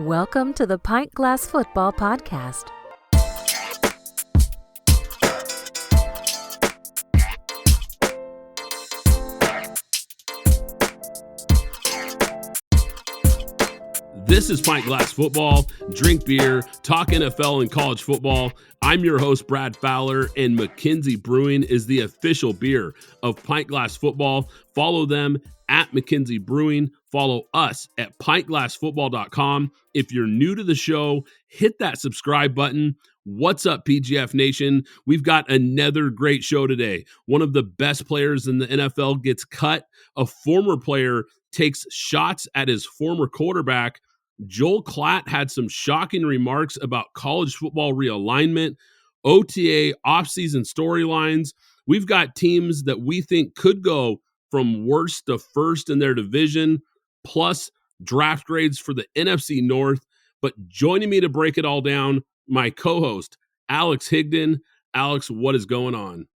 Welcome to the Pint Glass Football Podcast. This is Pint Glass Football, drink beer, talk NFL and college football. I'm your host, Brad Fowler, and McKinsey Brewing is the official beer of Pint Glass Football. Follow them at McKinsey Brewing. Follow us at pintglassfootball.com. If you're new to the show, hit that subscribe button. What's up, PGF Nation? We've got another great show today. One of the best players in the NFL gets cut. A former player takes shots at his former quarterback. Joel Klatt had some shocking remarks about college football realignment, OTA, offseason storylines. We've got teams that we think could go from worst to first in their division, plus draft grades for the NFC North. But joining me to break it all down, my co-host, Alex Higdon. Alex, what is going on?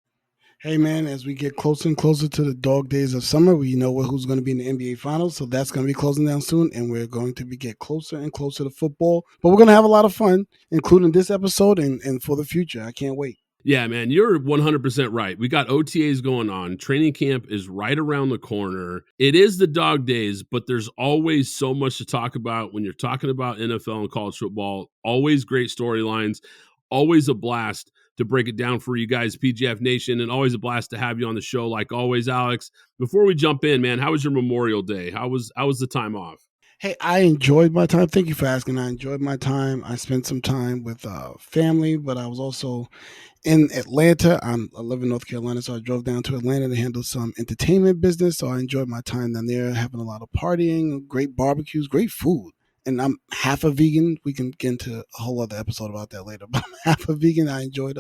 Hey, man, as we get closer and closer to the dog days of summer, we know who's going to be in the NBA Finals, so that's going to be closing down soon, and we're going to get closer and closer to football. But we're going to have a lot of fun, including this episode and for the future. I can't wait. Yeah, man, you're 100% right. We got OTAs going on. Training camp is right around the corner. It is the dog days, but there's always so much to talk about when you're talking about NFL and college football. Always great storylines, always a blast to break it down for you guys, PGF Nation, and always a blast to have you on the show like always, Alex. Before we jump in, man, how was your Memorial Day? How was the time off? Hey, I enjoyed my time. Thank you for asking. I enjoyed my time. I spent some time with family, but I was also in Atlanta. I live in North Carolina, so I drove down to Atlanta to handle some entertainment business. So I enjoyed my time down there, having a lot of partying, great barbecues, great food. And I'm half a vegan. We can get into a whole other episode about that later. But I'm half a vegan. I enjoyed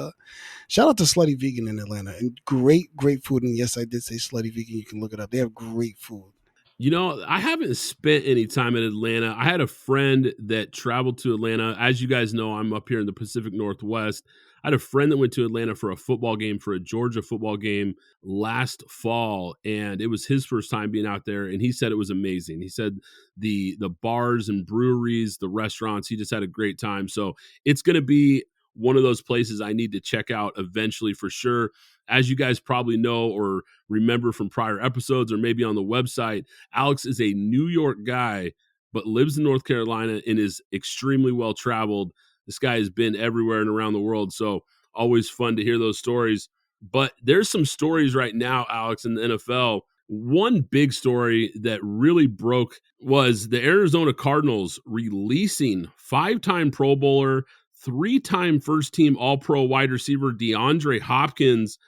shout out to Slutty Vegan in Atlanta. And great food. And yes, I did say Slutty Vegan. You can look it up. They have great food. You know, I haven't spent any time in Atlanta. I had a friend that traveled to Atlanta. As you guys know, I'm up here in the Pacific Northwest. I had a friend that went to Atlanta for a football game, for a Georgia football game last fall, and it was his first time being out there, and he said it was amazing. He said the bars and breweries, the restaurants, he just had a great time. So it's going to be one of those places I need to check out eventually for sure. As you guys probably know or remember from prior episodes or maybe on the website, Alex is a New York guy, but lives in North Carolina and is extremely well-traveled. This guy has been everywhere and around the world, so always fun to hear those stories. But there's some stories right now, Alex, in the NFL. One big story that really broke was the Arizona Cardinals releasing 5-time Pro Bowler, 3-time first-team All-Pro wide receiver DeAndre Hopkins.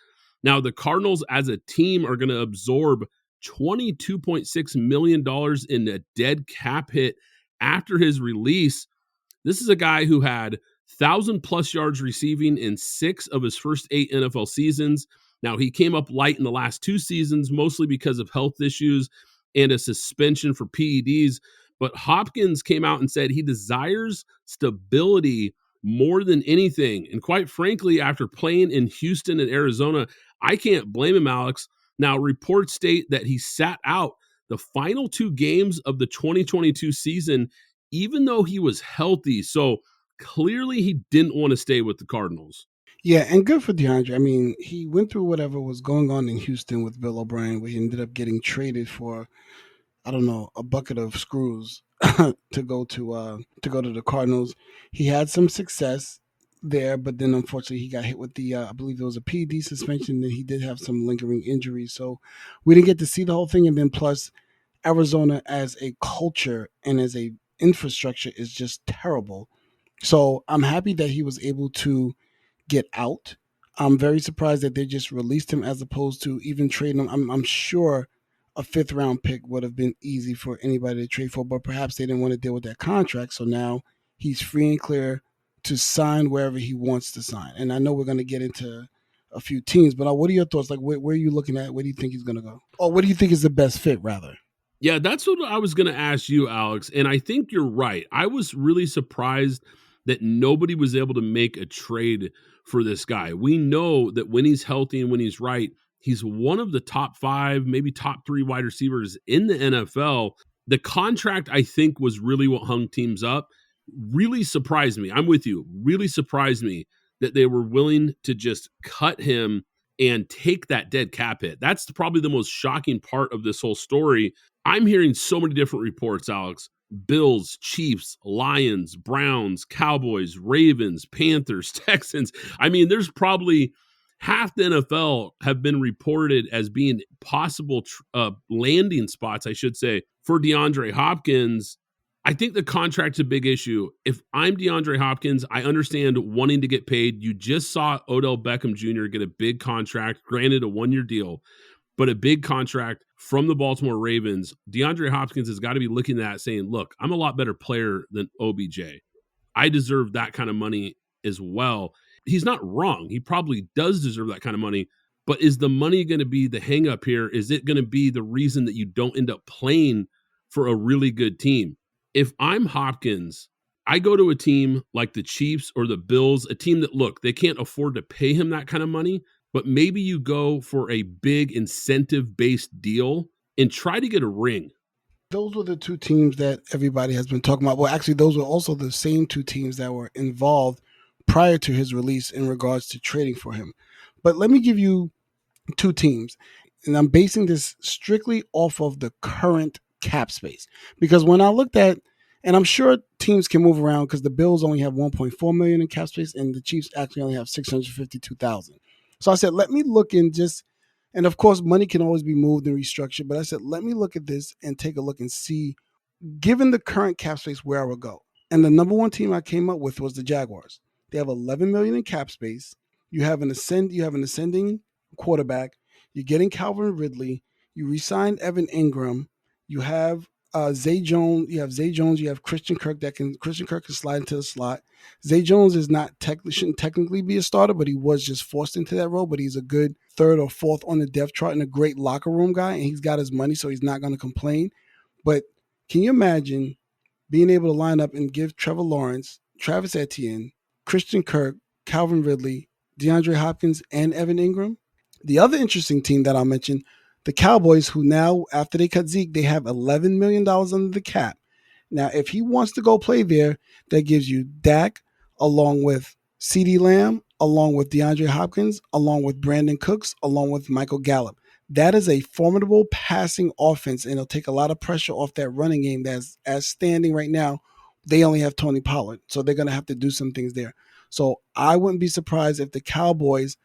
Now, the Cardinals as a team are going to absorb $22.6 million in a dead cap hit after his release. This is a guy who had 1,000-plus yards receiving in 6 of his first 8 NFL seasons. Now, he came up light in the last 2 seasons, mostly because of health issues and a suspension for PEDs. But Hopkins came out and said he desires stability more than anything. And quite frankly, after playing in Houston and Arizona, I can't blame him, Alex. Now, reports state that he sat out the final 2 games of the 2022 season, even though he was healthy. So clearly he didn't want to stay with the Cardinals. Yeah, and good for DeAndre. I mean, he went through whatever was going on in Houston with Bill O'Brien, where he ended up getting traded for, I don't know, a bucket of screws to go to the Cardinals. He had some success there, but then unfortunately he got hit with the I believe there was a PED suspension, and he did have some lingering injuries. So we didn't get to see the whole thing. And then plus Arizona as a culture and as a infrastructure is just terrible. So I'm happy that he was able to get out. I'm very surprised that they just released him as opposed to even trading him. I'm sure a 5th round pick would have been easy for anybody to trade for, but perhaps they didn't want to deal with that contract. So now he's free and clear to sign wherever he wants to sign. And I know we're going to get into a few teams, but what are your thoughts? Like, where are you looking at? Where do you think he's going to go? Or what do you think is the best fit, rather? Yeah, that's what I was going to ask you, Alex. And I think you're right. I was really surprised that nobody was able to make a trade for this guy. We know that when he's healthy and when he's right, he's one of the top 5, maybe top 3 wide receivers in the NFL. The contract, I think, was really what hung teams up. really surprised me. I'm with you. Really surprised me that they were willing to just cut him and take that dead cap hit. That's probably the most shocking part of this whole story. I'm hearing so many different reports, Alex. Bills, Chiefs, Lions, Browns, Cowboys, Ravens, Panthers, Texans. I mean, there's probably half the NFL have been reported as being possible landing spots, I should say, for DeAndre Hopkins. I think the contract's a big issue. If I'm DeAndre Hopkins, I understand wanting to get paid. You just saw Odell Beckham Jr. get a big contract, granted a 1-year deal, but a big contract from the Baltimore Ravens. DeAndre Hopkins has got to be looking at that saying, look, I'm a lot better player than OBJ. I deserve that kind of money as well. He's not wrong. He probably does deserve that kind of money. But is the money going to be the hang up here? Is it going to be the reason that you don't end up playing for a really good team? If I'm Hopkins, I go to a team like the Chiefs or the Bills, a team that, look, they can't afford to pay him that kind of money, but maybe you go for a big incentive-based deal and try to get a ring. Those were the two teams that everybody has been talking about. Well, actually, those were also the same two teams that were involved prior to his release in regards to trading for him. But let me give you two teams, and I'm basing this strictly off of the current cap space. Because when I looked at, and I'm sure teams can move around because the Bills only have 1.4 million in cap space and the Chiefs actually only have 652,000. So I said, let me look in just, and of course, money can always be moved and restructured, but I said, let me look at this and take a look and see, given the current cap space, where I would go. And the number one team I came up with was the Jaguars. They have 11 million in cap space. You have an ascending quarterback. You're getting Calvin Ridley. You re-signed Evan Ingram. You have Zay Jones. You have Christian Kirk Christian Kirk can slide into the slot. Zay Jones is shouldn't technically be a starter, but he was just forced into that role. But he's a good third or fourth on the depth chart and a great locker room guy. And he's got his money, so he's not going to complain. But can you imagine being able to line up and give Trevor Lawrence, Travis Etienne, Christian Kirk, Calvin Ridley, DeAndre Hopkins, and Evan Ingram? The other interesting team that I'll mention, the Cowboys, who now, after they cut Zeke, they have $11 million under the cap. Now, if he wants to go play there, that gives you Dak, along with CeeDee Lamb, along with DeAndre Hopkins, along with Brandon Cooks, along with Michael Gallup. That is a formidable passing offense, and it'll take a lot of pressure off that running game that's as standing right now. They only have Tony Pollard, so they're going to have to do some things there. So I wouldn't be surprised if the Cowboys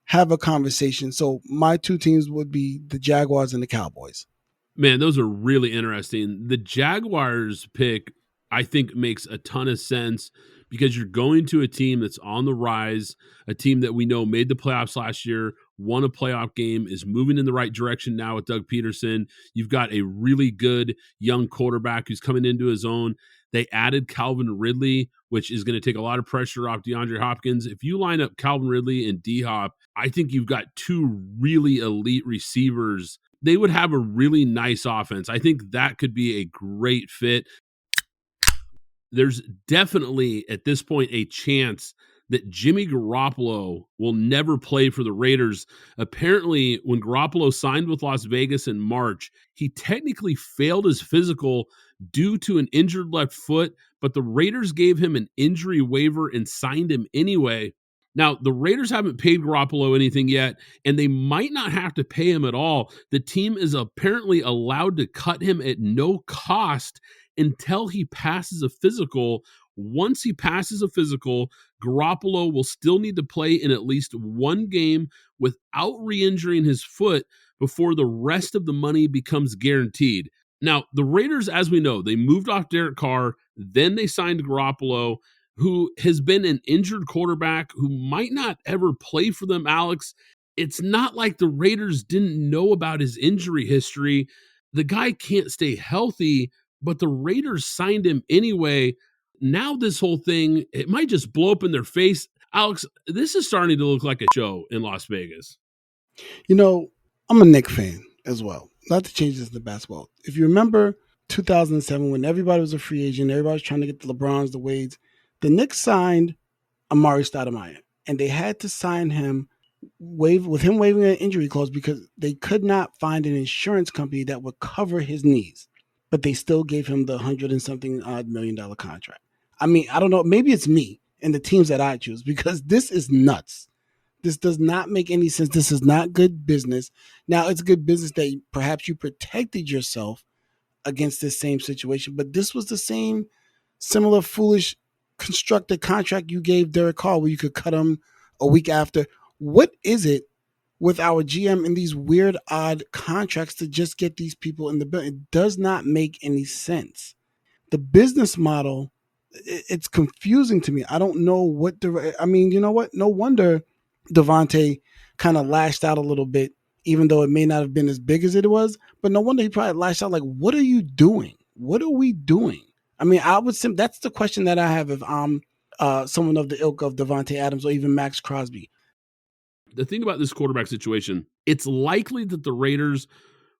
have a conversation. So my two teams would be the Jaguars and the Cowboys. Man, those are really interesting. The Jaguars pick, I think, makes a ton of sense because you're going to a team that's on the rise, a team that we know made the playoffs last year, won a playoff game, is moving in the right direction now with Doug Peterson. You've got a really good young quarterback who's coming into his own. They added Calvin Ridley, which is going to take a lot of pressure off DeAndre Hopkins. If you line up Calvin Ridley and D-Hop, I think you've got two really elite receivers. They would have a really nice offense. I think that could be a great fit. There's definitely, at this point, a chance that Jimmy Garoppolo will never play for the Raiders. Apparently, when Garoppolo signed with Las Vegas in March, he technically failed his physical due to an injured left foot, but the Raiders gave him an injury waiver and signed him anyway. Now, the Raiders haven't paid Garoppolo anything yet, and they might not have to pay him at all. The team is apparently allowed to cut him at no cost until he passes a physical. Once he passes a physical, Garoppolo will still need to play in at least one game without re-injuring his foot before the rest of the money becomes guaranteed. Now, the Raiders, as we know, they moved off Derek Carr, then they signed Garoppolo, who has been an injured quarterback who might not ever play for them, Alex. It's not like the Raiders didn't know about his injury history. The guy can't stay healthy, but the Raiders signed him anyway. Now this whole thing, it might just blow up in their face. Alex, this is starting to look like a show in Las Vegas. You know, I'm a Knicks fan as well. Not to change this to basketball. If you remember 2007, when everybody was a free agent, everybody was trying to get the LeBrons, the Wades, the Knicks signed Amari Stoudemire, and they had to sign him with him waiving an injury clause because they could not find an insurance company that would cover his knees. But they still gave him the $100 and something odd $1 million contract. I mean, I don't know. Maybe it's me and the teams that I choose because this is nuts. This does not make any sense. This is not good business. Now, it's good business that perhaps you protected yourself against this same situation, but this was the same similar foolish constructed contract you gave Derek Carr where you could cut him a week after. What is it with our GM and these weird, odd contracts to just get these people in the bill? It does not make any sense. The business model, it's confusing to me. I don't know what the. I mean, you know what? No wonder Devontae kind of lashed out a little bit, even though it may not have been as big as it was. But no wonder he probably lashed out. Like, what are you doing? What are we doing? I mean, I would say that's the question that I have if I'm someone of the ilk of Devontae Adams or even Max Crosby. The thing about this quarterback situation, it's likely that the Raiders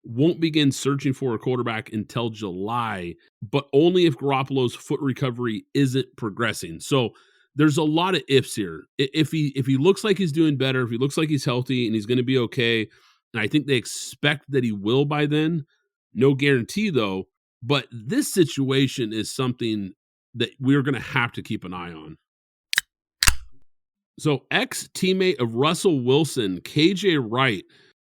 won't begin searching for a quarterback until July, but only if Garoppolo's foot recovery isn't progressing. So there's a lot of ifs here. If he looks like he's doing better, if he looks like he's healthy and he's going to be okay, and I think they expect that he will by then, no guarantee though, but this situation is something that we're going to have to keep an eye on. So ex-teammate of Russell Wilson, KJ Wright,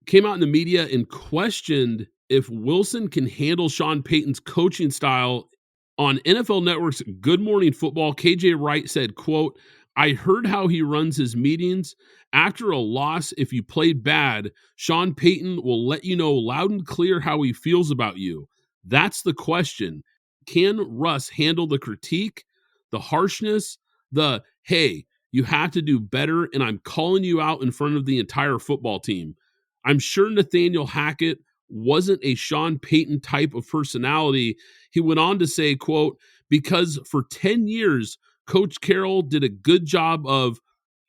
came out in the media and questioned if Wilson can handle Sean Payton's coaching style. On NFL Network's Good Morning Football, KJ Wright said, quote, "I heard how he runs his meetings. After a loss, if you played bad, Sean Payton will let you know loud and clear how he feels about you. That's the question. Can Russ handle the critique, the harshness, the, hey, you have to do better, and I'm calling you out in front of the entire football team. I'm sure Nathaniel Hackett wasn't a Sean Payton type of personality." He went on to say, quote, "Because for 10 years, Coach Carroll did a good job of,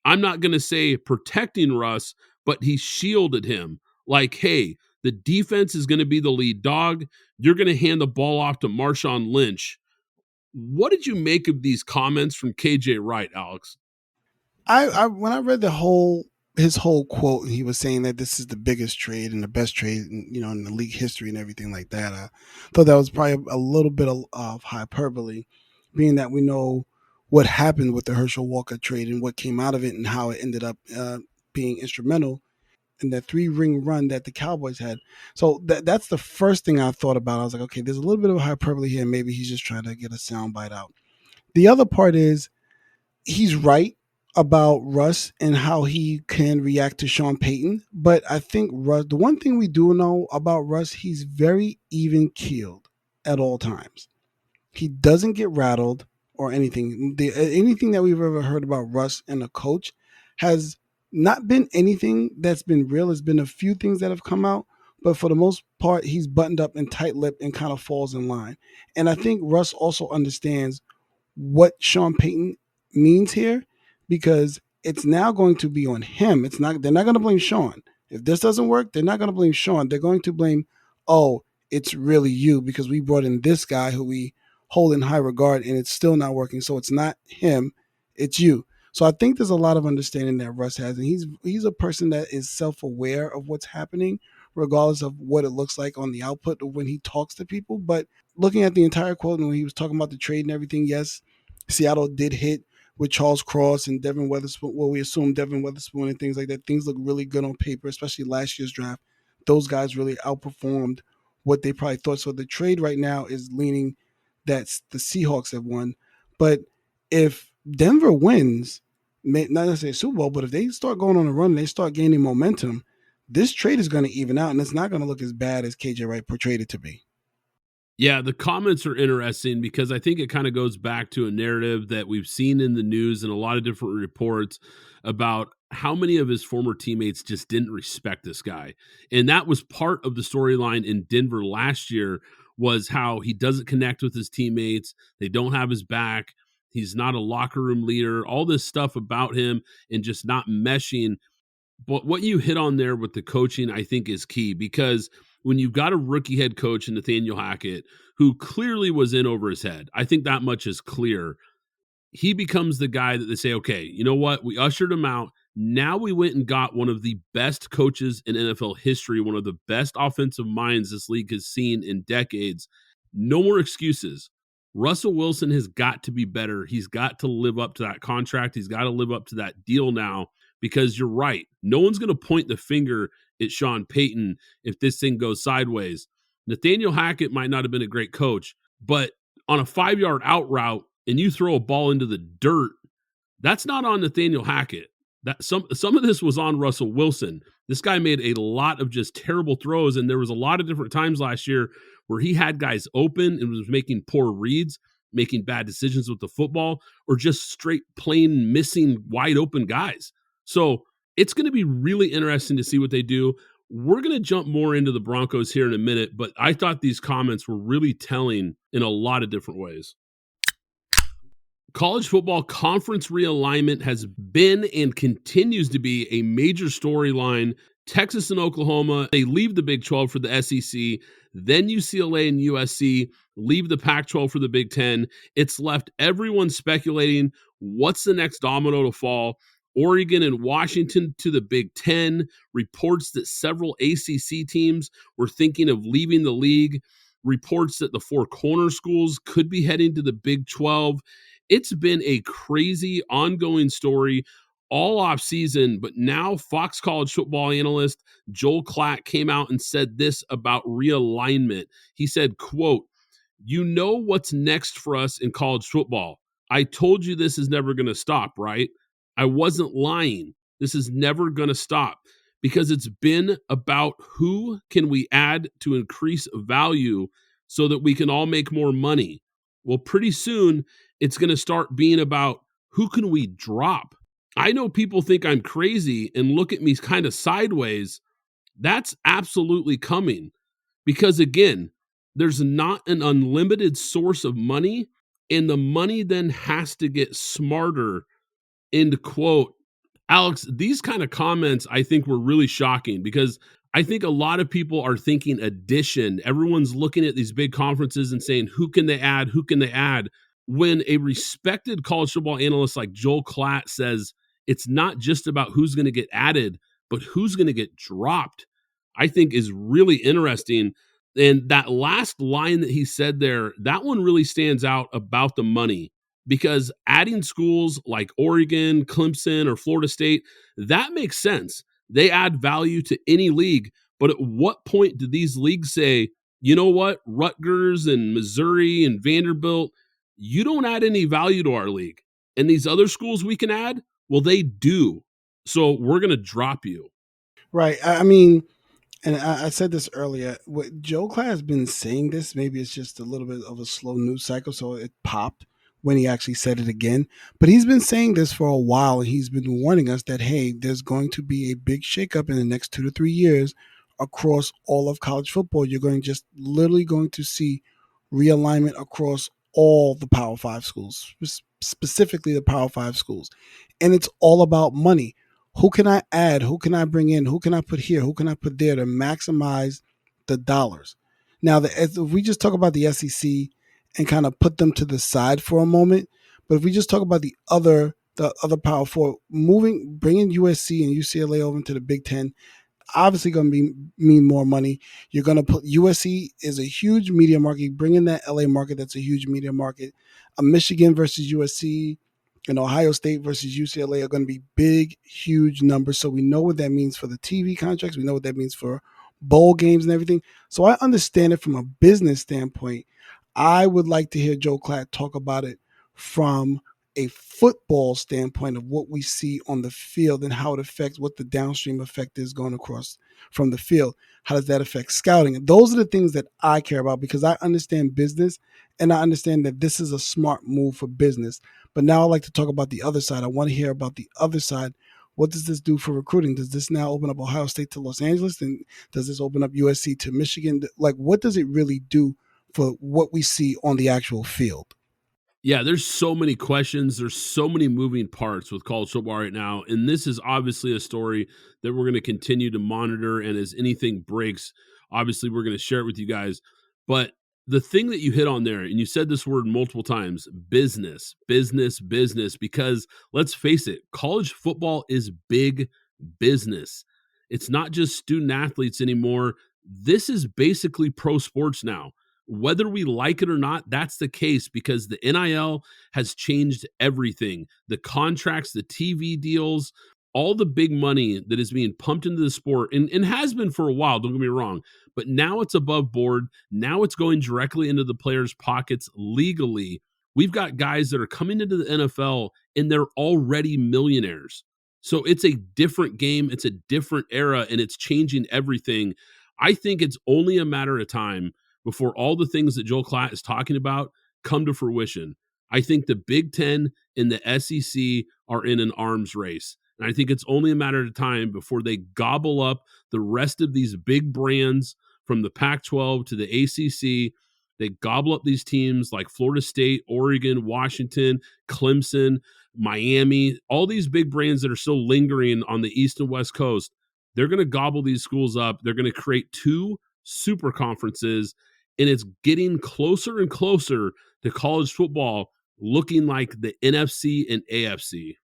I'm not going to say protecting Russ, but he shielded him. Like, hey, the defense is going to be the lead dog. You're going to hand the ball off to Marshawn Lynch." What did you make of these comments from KJ Wright, Alex? I when I read his whole quote, and he was saying that this is the biggest trade and the best trade, in the league history and everything like that. I thought that was probably a little bit of hyperbole, being that we know what happened with the Herschel Walker trade and what came out of it and how it ended up being instrumental in that 3-ring run that the Cowboys had. So that's the first thing I thought about. I was like, okay, there's a little bit of hyperbole here. Maybe he's just trying to get a soundbite out. The other part is he's right about Russ and how he can react to Sean Payton. But I think Russ, the one thing we do know about Russ, he's very even keeled at all times. He doesn't get rattled or anything. Anything that we've ever heard about Russ and a coach has not been anything that's been real. There's been a few things that have come out, but for the most part, he's buttoned up and tight-lipped and kind of falls in line. And I think Russ also understands what Sean Payton means here, because it's now going to be on him. They're not going to blame Sean. If this doesn't work, they're not going to blame Sean. They're going to blame, oh, it's really you because we brought in this guy who we hold in high regard and it's still not working. So it's not him, it's you. So I think there's a lot of understanding that Russ has, and he's a person that is self-aware of what's happening, regardless of what it looks like on the output or when he talks to people. But looking at the entire quote and when he was talking about the trade and everything, yes, Seattle did hit with Charles Cross and Devin Weatherspoon. Well, we assume Devin Weatherspoon and things like that. Things look really good on paper, especially last year's draft. Those guys really outperformed what they probably thought. So the trade right now is leaning that the Seahawks have won. But if Denver wins, not necessarily a Super Bowl, but if they start going on a run and they start gaining momentum, this trade is going to even out, and it's not going to look as bad as KJ Wright portrayed it to be. Yeah, the comments are interesting because I think it kind of goes back to a narrative that we've seen in the news and a lot of different reports about how many of his former teammates just didn't respect this guy. And that was part of the storyline in Denver last year, was how he doesn't connect with his teammates. They don't have his back. He's not a locker room leader, all this stuff about him and just not meshing. But what you hit on there with the coaching, I think, is key, because when you've got a rookie head coach in Nathaniel Hackett, who clearly was in over his head, I think that much is clear. He becomes the guy that they say, okay, you know what? We ushered him out. Now we went and got one of the best coaches in NFL history, one of the best offensive minds this league has seen in decades. No more excuses. Russell Wilson has got to be better. He's got to live up to that contract. He's got to live up to that deal now, because you're right. No one's going to point the finger at Sean Payton if this thing goes sideways. Nathaniel Hackett might not have been a great coach, but on a 5-yard out route and you throw a ball into the dirt, that's not on Nathaniel Hackett. That some of this was on Russell Wilson. This guy made a lot of just terrible throws, and there was a lot of different times last year where he had guys open and was making poor reads, making bad decisions with the football, or just straight plain missing wide open guys. So it's going to be really interesting to see what they do. We're going to jump more into the Broncos here in a minute, but I thought these comments were really telling in a lot of different ways. College football conference realignment has been and continues to be a major storyline. Texas and Oklahoma, they leave the Big 12 for the SEC. Then UCLA and USC leave the Pac-12 for the Big 10. It's left everyone speculating what's the next domino to fall. Oregon and Washington to the Big 10. Reports that several ACC teams were thinking of leaving the league. Reports that the Four Corner schools could be heading to the Big 12. It's been a crazy ongoing story all off season, but now Fox College football analyst Joel Klatt came out and said this about realignment. He said, quote, "You know what's next for us in college football. I told you this is never going to stop, right? I wasn't lying. This is never going to stop, because it's been about who can we add to increase value so that we can all make more money. Well, pretty soon it's going to start being about who can we drop. I know people think I'm crazy and look at me kind of sideways. That's absolutely coming, because again, there's not an unlimited source of money, and the money then has to get smarter." End quote. Alex, these kind of comments I think were really shocking, because I think a lot of people are thinking addition. Everyone's looking at these big conferences and saying, who can they add? Who can they add? When a respected college football analyst like Joel Klatt says it's not just about who's going to get added, but who's going to get dropped, I think is really interesting. And that last line that he said there, that one really stands out about the money, because adding schools like Oregon, Clemson, or Florida State, that makes sense. They add value to any league. But at what point do these leagues say, you know what, Rutgers and Missouri and Vanderbilt, you don't add any value to our league, and these other schools we can add, well, they do. So we're going to drop you. Right. I mean, and I said this earlier, what Joe Klatt has been saying this, maybe it's just a little bit of a slow news cycle, so it popped when he actually said it again. But he's been saying this for a while, and he's been warning us that, hey, there's going to be a big shakeup in the next 2 to 3 years across all of college football. You're going just literally going to see realignment across all the Power 5 schools, specifically the Power 5 schools. And it's all about money. Who can I add? Who can I bring in? Who can I put here? Who can I put there to maximize the dollars? Now, if we just talk about the SEC and kind of put them to the side for a moment, but if we just talk about the other Power 4, bringing USC and UCLA over into the Big 10, obviously going to mean more money. You're going to put USC is a huge media market. Bring in that LA market, that's a huge media market. A Michigan versus USC and Ohio State versus UCLA are going to be big, huge numbers. So we know what that means for the TV contracts. We know what that means for bowl games and everything. So I understand it from a business standpoint. I would like to hear Joe Klatt talk about it from a football standpoint of what we see on the field and how it affects what the downstream effect is going across from the field. How does that affect scouting? And those are the things that I care about, because I understand business and I understand that this is a smart move for business. But now I'd like to talk about the other side. I want to hear about the other side. What does this do for recruiting? Does this now open up Ohio State to Los Angeles? And does this open up USC to Michigan? Like, what does it really do for what we see on the actual field? Yeah, there's so many questions. There's so many moving parts with college football right now. And this is obviously a story that we're going to continue to monitor. And as anything breaks, obviously we're going to share it with you guys. But the thing that you hit on there, and you said this word multiple times, business, business, business, because let's face it, college football is big business. It's not just student athletes anymore. This is basically pro sports now. Whether we like it or not, that's the case because the NIL has changed everything. The contracts, the TV deals, all the big money that is being pumped into the sport and has been for a while, don't get me wrong, but now it's above board. Now it's going directly into the players' pockets legally. We've got guys that are coming into the NFL and they're already millionaires. So it's a different game. It's a different era and it's changing everything. I think it's only a matter of time before all the things that Joel Klatt is talking about come to fruition. I think the Big Ten and the SEC are in an arms race. And I think it's only a matter of time before they gobble up the rest of these big brands from the Pac-12 to the ACC. They gobble up these teams like Florida State, Oregon, Washington, Clemson, Miami, all these big brands that are still lingering on the East and West Coast. They're going to gobble these schools up. They're going to create two super conferences, and it's getting closer and closer to college football looking like the NFC and AFC.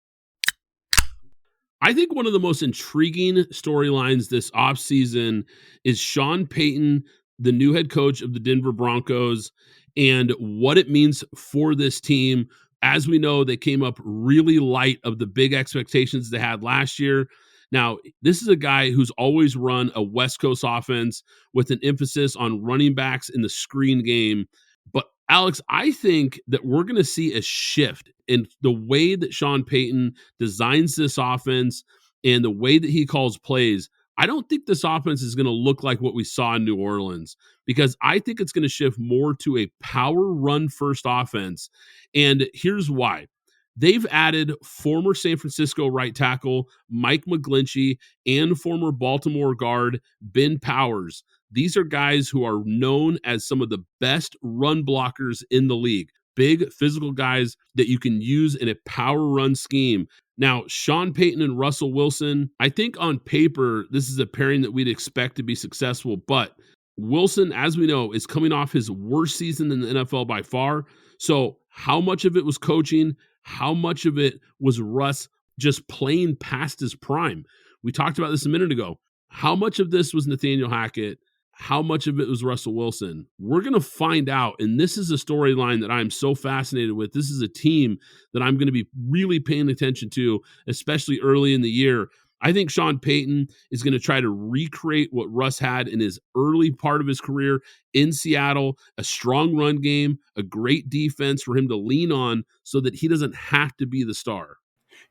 I think one of the most intriguing storylines this offseason is Sean Payton, the new head coach of the Denver Broncos, and what it means for this team. As we know, they came up really light of the big expectations they had last year. Now, this is a guy who's always run a West Coast offense with an emphasis on running backs in the screen game. But Alex, I think that we're going to see a shift in the way that Sean Payton designs this offense and the way that he calls plays. I don't think this offense is going to look like what we saw in New Orleans because I think it's going to shift more to a power run first offense. And here's why. They've added former San Francisco right tackle Mike McGlinchey and former Baltimore guard Ben Powers. These are guys who are known as some of the best run blockers in the league. Big physical guys that you can use in a power run scheme. Now, Sean Payton and Russell Wilson, I think on paper, this is a pairing that we'd expect to be successful, but Wilson, as we know, is coming off his worst season in the NFL by far. So how much of it was coaching? How much of it was Russ just playing past his prime? We talked about this a minute ago. How much of this was Nathaniel Hackett? How much of it was Russell Wilson? We're going to find out, and this is a storyline that I'm so fascinated with. This is a team that I'm going to be really paying attention to, especially early in the year. I think Sean Payton is going to try to recreate what Russ had in his early part of his career in Seattle, a strong run game, a great defense for him to lean on so that he doesn't have to be the star.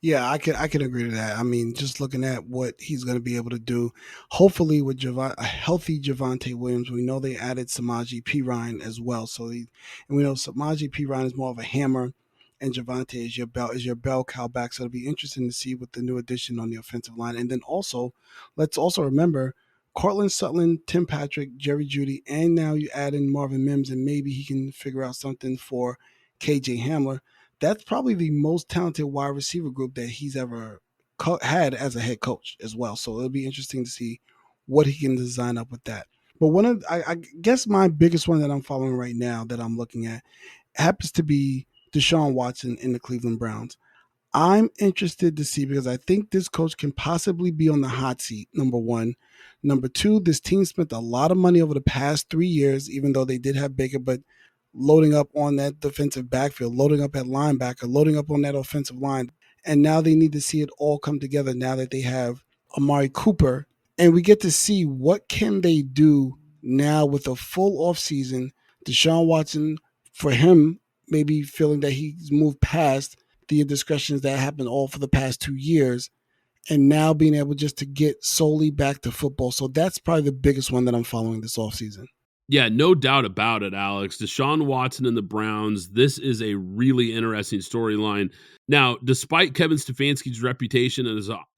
Yeah, I can agree to that. I mean, just looking at what he's going to be able to do, hopefully with a healthy Javonte Williams. We know they added Samaje Perine as well. And we know Samaje Perine is more of a hammer, and Javonte is your bell cow back. So it'll be interesting to see with the new addition on the offensive line. And then also, let's also remember Cortland Sutton, Tim Patrick, Jerry Jeudy, and now you add in Marvin Mims, and maybe he can figure out something for KJ Hamler. That's probably the most talented wide receiver group that he's ever had as a head coach as well. So it'll be interesting to see what he can design up with that. But I guess my biggest one that I'm following right now that I'm looking at happens to be Deshaun Watson in the Cleveland Browns. I'm interested to see because I think this coach can possibly be on the hot seat, number one. Number two, this team spent a lot of money over the past 3 years, even though they did have Baker, but loading up on that defensive backfield, loading up at linebacker, loading up on that offensive line. And now they need to see it all come together now that they have Amari Cooper. And we get to see what can they do now with a full offseason. Deshaun Watson, for him, maybe feeling that he's moved past the indiscretions that happened all for the past 2 years and now being able just to get solely back to football. So that's probably the biggest one that I'm following this offseason. Yeah, no doubt about it, Alex. Deshaun Watson and the Browns, this is a really interesting storyline. Now, despite Kevin Stefanski's reputation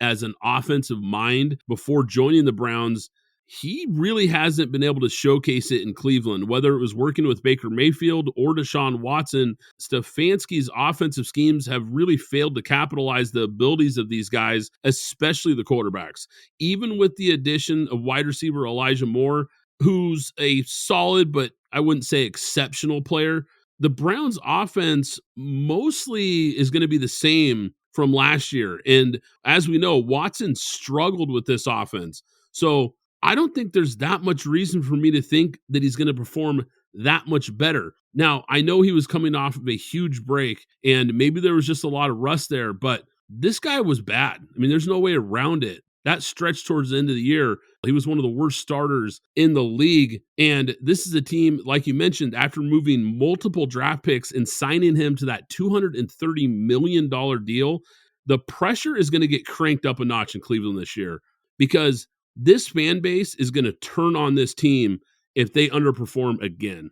as an offensive mind before joining the Browns, he really hasn't been able to showcase it in Cleveland, whether it was working with Baker Mayfield or Deshaun Watson. Stefanski's offensive schemes have really failed to capitalize the abilities of these guys, especially the quarterbacks. Even with the addition of wide receiver Elijah Moore, who's a solid, but I wouldn't say exceptional player, the Browns offense mostly is going to be the same from last year. And as we know, Watson struggled with this offense. So I don't think there's that much reason for me to think that he's going to perform that much better. Now, I know he was coming off of a huge break, and maybe there was just a lot of rust there, but this guy was bad. I mean, there's no way around it. That stretch towards the end of the year, he was one of the worst starters in the league. And this is a team, like you mentioned, after moving multiple draft picks and signing him to that $230 million deal, the pressure is going to get cranked up a notch in Cleveland this year, because this fan base is going to turn on this team if they underperform again.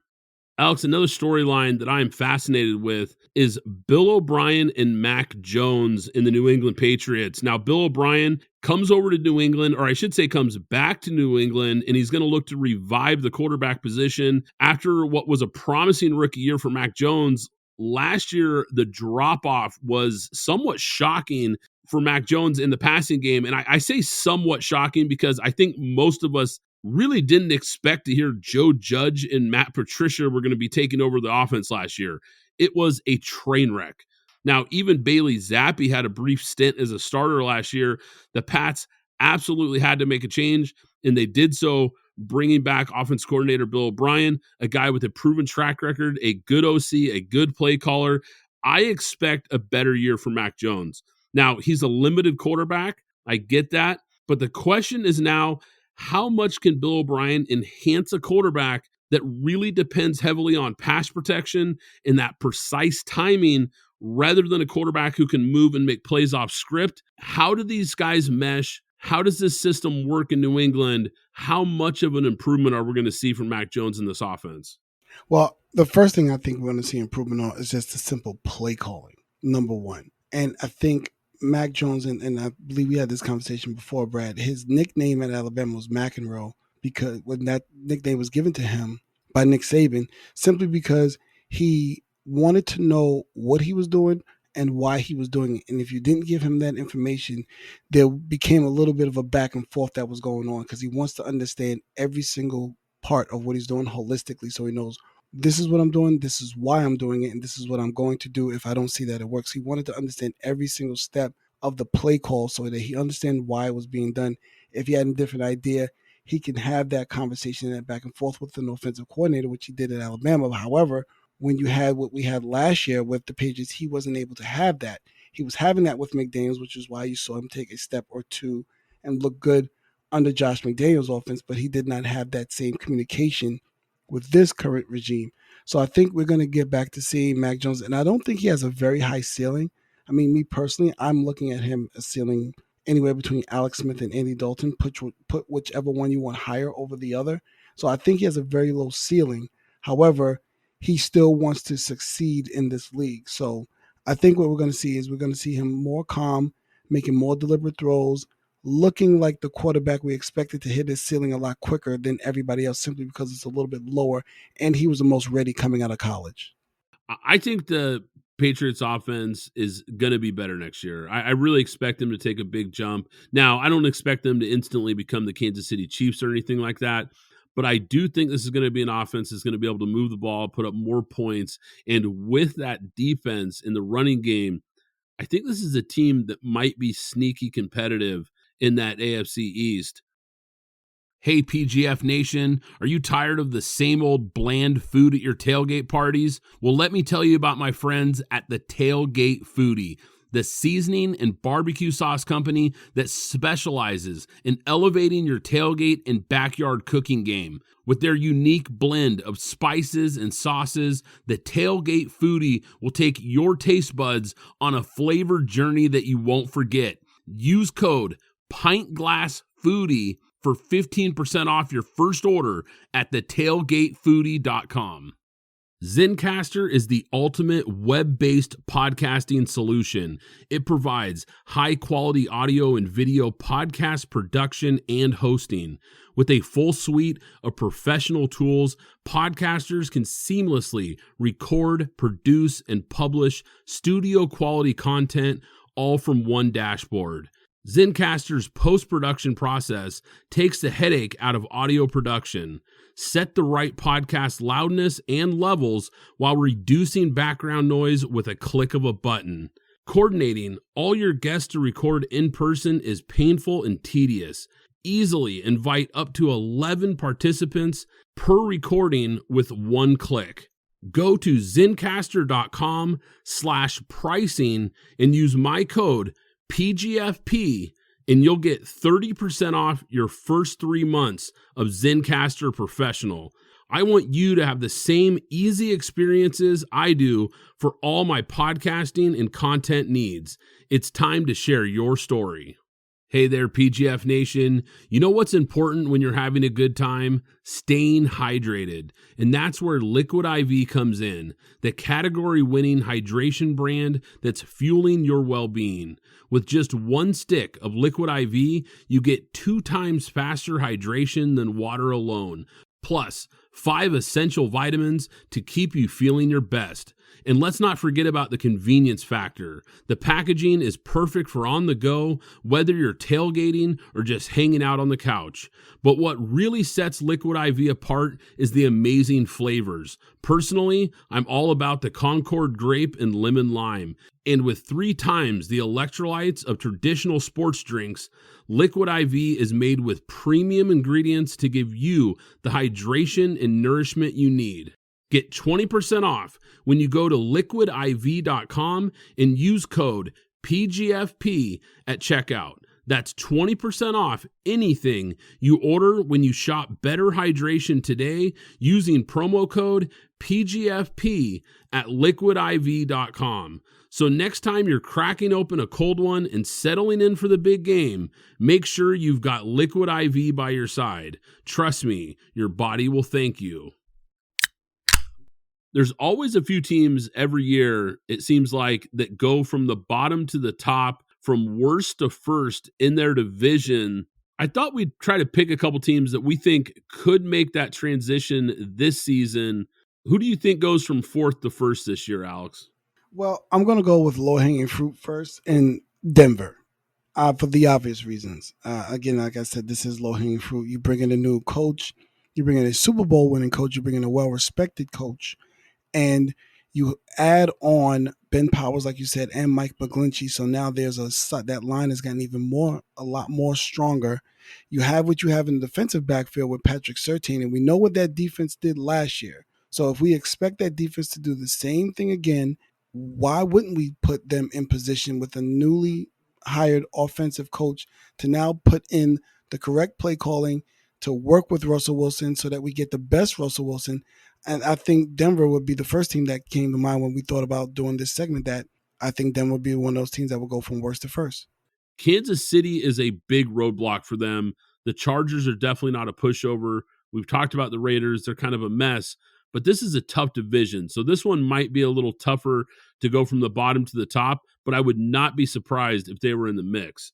Alex, another storyline that I am fascinated with is Bill O'Brien and Mac Jones in the New England Patriots. Now, Bill O'Brien comes over to New England, or I should say comes back to New England, and he's going to look to revive the quarterback position after what was a promising rookie year for Mac Jones. Last year, the drop-off was somewhat shocking for Mac Jones in the passing game. And I say somewhat shocking because I think most of us really didn't expect to hear Joe Judge and Matt Patricia were going to be taking over the offense last year. It was a train wreck. Now, even Bailey Zappi had a brief stint as a starter last year. The Pats absolutely had to make a change, and they did so, bringing back offense coordinator Bill O'Brien, a guy with a proven track record, a good OC, a good play caller. I expect a better year for Mac Jones. Now, he's a limited quarterback. I get that. But the question is now, how much can Bill O'Brien enhance a quarterback that really depends heavily on pass protection and that precise timing rather than a quarterback who can move and make plays off script? How do these guys mesh? How does this system work in New England? How much of an improvement are we going to see from Mac Jones in this offense? Well, the first thing I think we're going to see improvement on is just the simple play calling, number one. And I think Mac Jones, and I believe we had this conversation before, Brad, his nickname at Alabama was McEnroe, because when that nickname was given to him by Nick Saban, simply because he wanted to know what he was doing and why he was doing it. And if you didn't give him that information, there became a little bit of a back and forth that was going on, because he wants to understand every single part of what he's doing holistically, so he knows this is what I'm doing, this is why I'm doing it, and this is what I'm going to do if I don't see that it works. He wanted to understand every single step of the play call so that he understand why it was being done. If he had a different idea, he can have that conversation and that back and forth with an offensive coordinator, which he did at Alabama. However, when you had what we had last year with the Patriots, he wasn't able to have that. He was having that with McDaniels, which is why you saw him take a step or two and look good under Josh McDaniels' offense, but he did not have that same communication with this current regime. So I think we're going to get back to seeing Mac Jones, and I don't think he has a very high ceiling. I mean, me personally, I'm looking at him as ceiling anywhere between Alex Smith and Andy Dalton. Put whichever one you want higher over the other. So I think he has a very low ceiling. However, he still wants to succeed in this league. So I think what we're going to see is we're going to see him more calm, making more deliberate throws, looking like the quarterback we expected to hit his ceiling a lot quicker than everybody else, simply because it's a little bit lower, and he was the most ready coming out of college. I think the Patriots offense is going to be better next year. I really expect them to take a big jump. Now, I don't expect them to instantly become the Kansas City Chiefs or anything like that, but I do think this is going to be an offense that's going to be able to move the ball, put up more points, and with that defense in the running game, I think this is a team that might be sneaky competitive in that AFC East. Hey, PGF Nation, are you tired of the same old bland food at your tailgate parties? Well, let me tell you about my friends at the Tailgate Foodie, the seasoning and barbecue sauce company that specializes in elevating your tailgate and backyard cooking game. With their unique blend of spices and sauces, the Tailgate Foodie will take your taste buds on a flavor journey that you won't forget. Use code PintGlassFoodie for 15% off your first order at thetailgatefoodie.com. Zencastr is the ultimate web-based podcasting solution. It provides high-quality audio and video podcast production and hosting. With a full suite of professional tools, podcasters can seamlessly record, produce, and publish studio-quality content all from one dashboard. Zencastr's post-production process takes the headache out of audio production. Set the right podcast loudness and levels while reducing background noise with a click of a button. Coordinating all your guests to record in person is painful and tedious. Easily invite up to 11 participants per recording with one click. Go to zencastr.com/pricing and use my code PGFP and you'll get 30% off your first 3 months of Zencastr Professional. I want you to have the same easy experiences I do for all my podcasting and content needs. It's time to share your story. Hey there, PGF Nation. You know what's important when you're having a good time? Staying hydrated. And that's where Liquid IV comes in, the category-winning hydration brand that's fueling your well-being. With just one stick of Liquid IV, you get 2 times faster hydration than water alone, plus 5 essential vitamins to keep you feeling your best. And let's not forget about the convenience factor. The packaging is perfect for on the go, whether you're tailgating or just hanging out on the couch. But what really sets Liquid IV apart is the amazing flavors. Personally, I'm all about the Concord grape and lemon lime. And with 3 times the electrolytes of traditional sports drinks, Liquid IV is made with premium ingredients to give you the hydration and nourishment you need. Get 20% off when you go to liquidiv.com and use code PGFP at checkout. That's 20% off anything you order when you shop Better Hydration today using promo code PGFP at liquidiv.com. So next time you're cracking open a cold one and settling in for the big game, make sure you've got Liquid IV by your side. Trust me, your body will thank you. There's always a few teams every year, it seems like, that go from the bottom to the top, from worst to first in their division. I thought we'd try to pick a couple teams that we think could make that transition this season. Who do you think goes from fourth to first this year, Alex? Well, I'm going to go with low-hanging fruit first in Denver for the obvious reasons. Again, like I said, this is low-hanging fruit. You bring in a new coach. You bring in a Super Bowl winning coach. You bring in a well-respected coach. And you add on Ben Powers, like you said, and Mike McGlinchey. So now there's that line has gotten a lot more stronger. You have what you have in the defensive backfield with Patrick Surtain, and we know what that defense did last year. So if we expect that defense to do the same thing again, why wouldn't we put them in position with a newly hired offensive coach to now put in the correct play calling to work with Russell Wilson so that we get the best Russell Wilson? And I think Denver would be the first team that came to mind when we thought about doing this segment, that I think Denver would be one of those teams that will go from worst to first. Kansas City is a big roadblock for them. The Chargers are definitely not a pushover. We've talked about the Raiders. They're kind of a mess, but this is a tough division. So this one might be a little tougher to go from the bottom to the top, but I would not be surprised if they were in the mix.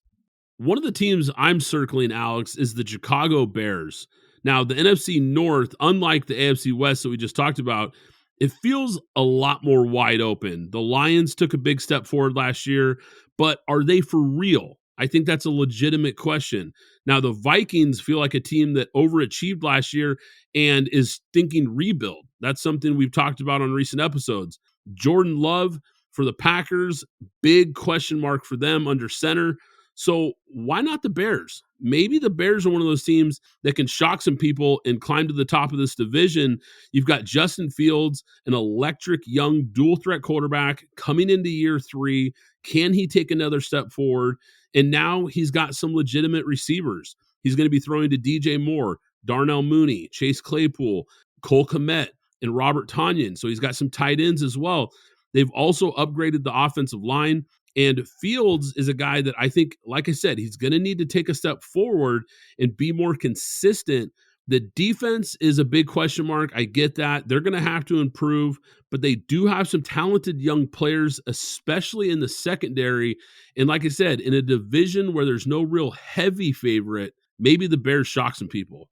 One of the teams I'm circling, Alex, is the Chicago Bears. Now, the NFC North, unlike the AFC West that we just talked about, it feels a lot more wide open. The Lions took a big step forward last year, but are they for real? I think that's a legitimate question. Now, the Vikings feel like a team that overachieved last year and is thinking rebuild. That's something we've talked about on recent episodes. Jordan Love for the Packers, big question mark for them under center. So why not the Bears? Maybe the Bears are one of those teams that can shock some people and climb to the top of this division. You've got Justin Fields, an electric young dual threat quarterback coming into year 3. Can he take another step forward? And now he's got some legitimate receivers. He's going to be throwing to DJ Moore, Darnell Mooney, Chase Claypool, Cole Kmet, and Robert Tonyan. So he's got some tight ends as well. They've also upgraded the offensive line. And Fields is a guy that I think, like I said, he's going to need to take a step forward and be more consistent. The defense is a big question mark. I get that. They're going to have to improve, but they do have some talented young players, especially in the secondary. And like I said, in a division where there's no real heavy favorite, maybe the Bears shock some people.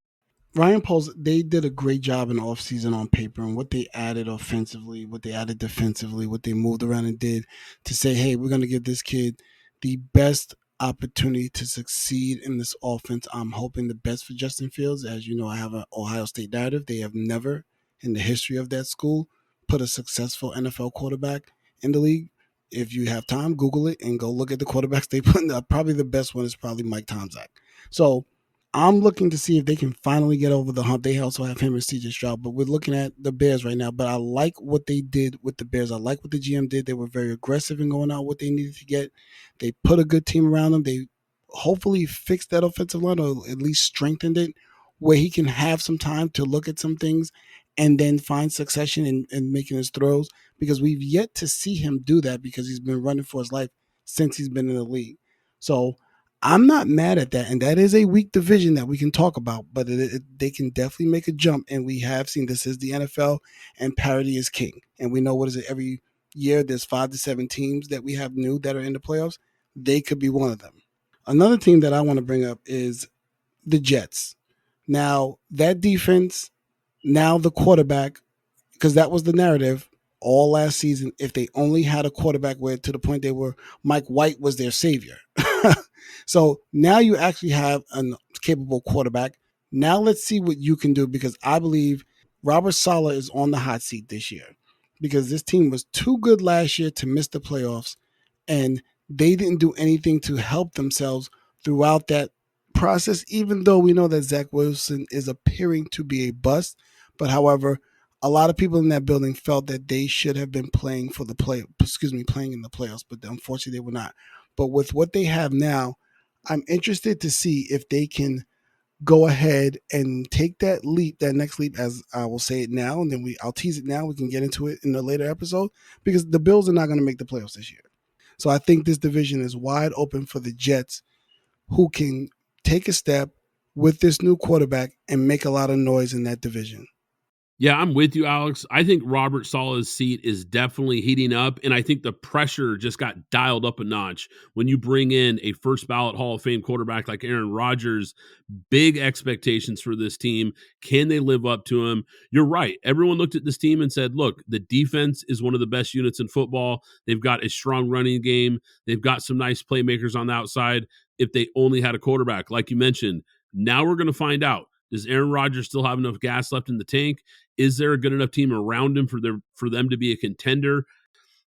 Ryan Poles, they did a great job in the offseason on paper, and what they added offensively, what they added defensively, what they moved around and did to say, hey, we're going to give this kid the best opportunity to succeed in this offense. I'm hoping the best for Justin Fields. As you know, I have an Ohio State narrative. They have never in the history of that school put a successful NFL quarterback in the league. If you have time, Google it and go look at the quarterbacks they put in. Probably the best one is probably Mike Tomczak. So I'm looking to see if they can finally get over the hump. They also have him and CJ Stroud, but we're looking at the Bears right now. But I like what they did with the Bears. I like what the GM did. They were very aggressive in going out what they needed to get. They put a good team around them. They hopefully fixed that offensive line, or at least strengthened it, where he can have some time to look at some things and then find succession in making his throws, because we've yet to see him do that because he's been running for his life since he's been in the league. So I'm not mad at that, and that is a weak division that we can talk about, but they can definitely make a jump, and we have seen this is the NFL, and parity is king. And we know, what is it, every year there's 5 to 7 teams that we have new that are in the playoffs. They could be one of them. Another team that I want to bring up is the Jets. Now, that defense, now the quarterback, because that was the narrative all last season. If they only had a quarterback where, to the point they were, Mike White was their savior. So now you actually have a capable quarterback. Now let's see what you can do, because I believe Robert Saleh is on the hot seat this year, because this team was too good last year to miss the playoffs, and they didn't do anything to help themselves throughout that process, even though we know that Zach Wilson is appearing to be a bust. But however, a lot of people in that building felt that they should have been playing for the playing in the playoffs, but unfortunately they were not. But with what they have now, I'm interested to see if they can go ahead and take that leap, that next leap, as I will say it now, and then I'll tease it now. We can get into it in a later episode, because the Bills are not going to make the playoffs this year. So I think this division is wide open for the Jets, who can take a step with this new quarterback and make a lot of noise in that division. Yeah, I'm with you, Alex. I think Robert Saleh's seat is definitely heating up, and I think the pressure just got dialed up a notch when you bring in a first ballot Hall of Fame quarterback like Aaron Rodgers. Big expectations for this team. Can they live up to him? You're right. Everyone looked at this team and said, look, the defense is one of the best units in football. They've got a strong running game. They've got some nice playmakers on the outside. If they only had a quarterback, like you mentioned, now we're going to find out. Does Aaron Rodgers still have enough gas left in the tank? Is there a good enough team around him for them to be a contender?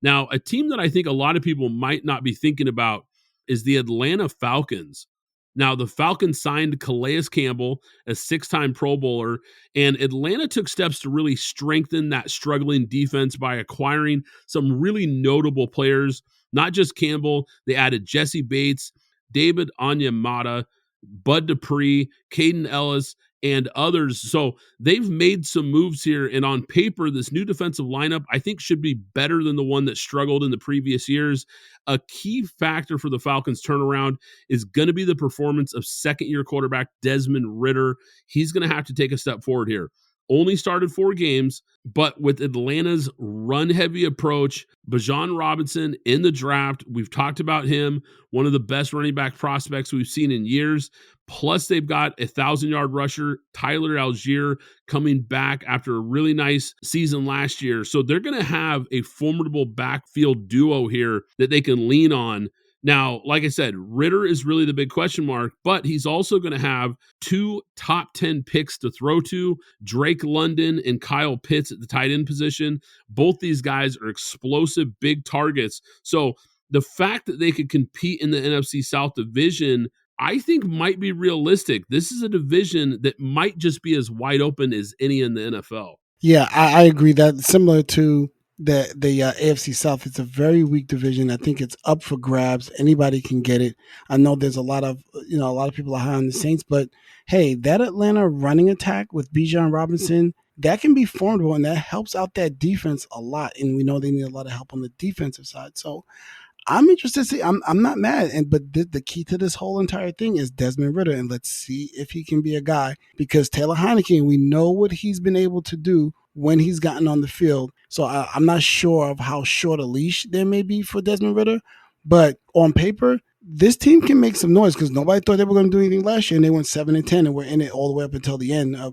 Now, a team that I think a lot of people might not be thinking about is the Atlanta Falcons. Now, the Falcons signed Calais Campbell, a 6-time Pro Bowler, and Atlanta took steps to really strengthen that struggling defense by acquiring some really notable players, not just Campbell. They added Jesse Bates, David Onyemata, Bud Dupree, Caden Ellis, and others. So they've made some moves here, and on paper, this new defensive lineup, I think, should be better than the one that struggled in the previous years. A key factor for the Falcons' turnaround is going to be the performance of second-year quarterback Desmond Ridder. He's going to have to take a step forward here. Only started 4 games, but with Atlanta's run-heavy approach, Bijan Robinson in the draft, we've talked about him, one of the best running back prospects we've seen in years. Plus, they've got a 1,000-yard rusher, Tyler Algier, coming back after a really nice season last year. So they're going to have a formidable backfield duo here that they can lean on. Now, like I said, Ridder is really the big question mark, but he's also going to have 2 top 10 picks to throw to, Drake London and Kyle Pitts at the tight end position. Both these guys are explosive, big targets. So the fact that they could compete in the NFC South division, I think, might be realistic. This is a division that might just be as wide open as any in the NFL. Yeah, I agree. That similar to the AFC South, it's a very weak division. I think it's up for grabs. Anybody can get it. I know there's a lot of people are high on the Saints, but hey, that Atlanta running attack with Bijan Robinson, that can be formidable, and that helps out that defense a lot. And we know they need a lot of help on the defensive side. So I'm interested to see. I'm not mad, but the key to this whole entire thing is Desmond Ridder, and let's see if he can be a guy, because Taylor Heineke, we know what he's been able to do when he's gotten on the field. So I'm not sure of how short a leash there may be for Desmond Ridder, but on paper, this team can make some noise, because nobody thought they were going to do anything last year, and they went 7-10, and were in it all the way up until the end. I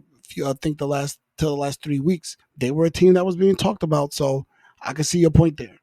think the last 3 weeks, they were a team that was being talked about. So I can see your point there.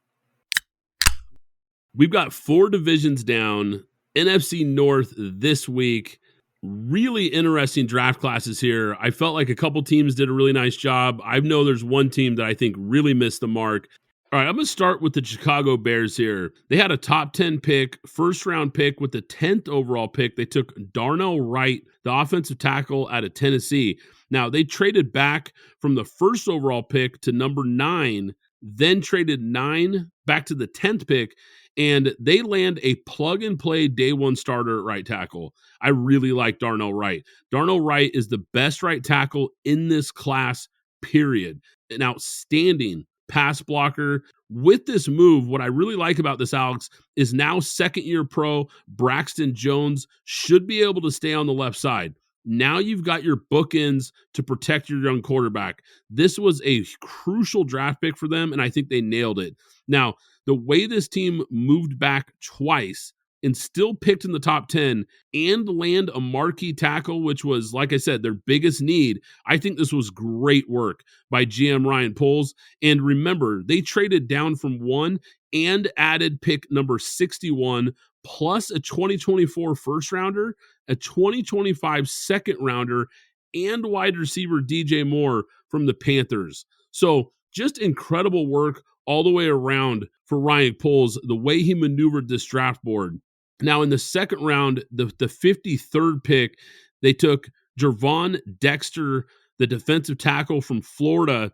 We've got 4 divisions down, NFC North this week. Really interesting draft classes here. I felt like a couple teams did a really nice job. I know there's one team that I think really missed the mark. All right, I'm going to start with the Chicago Bears here. They had a top 10 pick, first round pick with the 10th overall pick. They took Darnell Wright, the offensive tackle out of Tennessee. Now, they traded back from the first overall pick to number 9, then traded 9 back to the 10th pick, and they land a plug-and-play day one starter at right tackle. I really like Darnell Wright. Darnell Wright is the best right tackle in this class, period. An outstanding pass blocker. With this move, what I really like about this, Alex, is now second-year pro Braxton Jones should be able to stay on the left side. Now you've got your bookends to protect your young quarterback. This was a crucial draft pick for them, and I think they nailed it. Now, the way this team moved back twice and still picked in the top 10 and land a marquee tackle, which was, like I said, their biggest need, I think this was great work by GM Ryan Poles. And remember, they traded down from 1 and added pick number 61 plus a 2024 first rounder, a 2025 second rounder, and wide receiver DJ Moore from the Panthers. So just incredible work all the way around for Ryan Poles, the way he maneuvered this draft board. Now, in the second round, the 53rd pick, they took Gervon Dexter, the defensive tackle from Florida.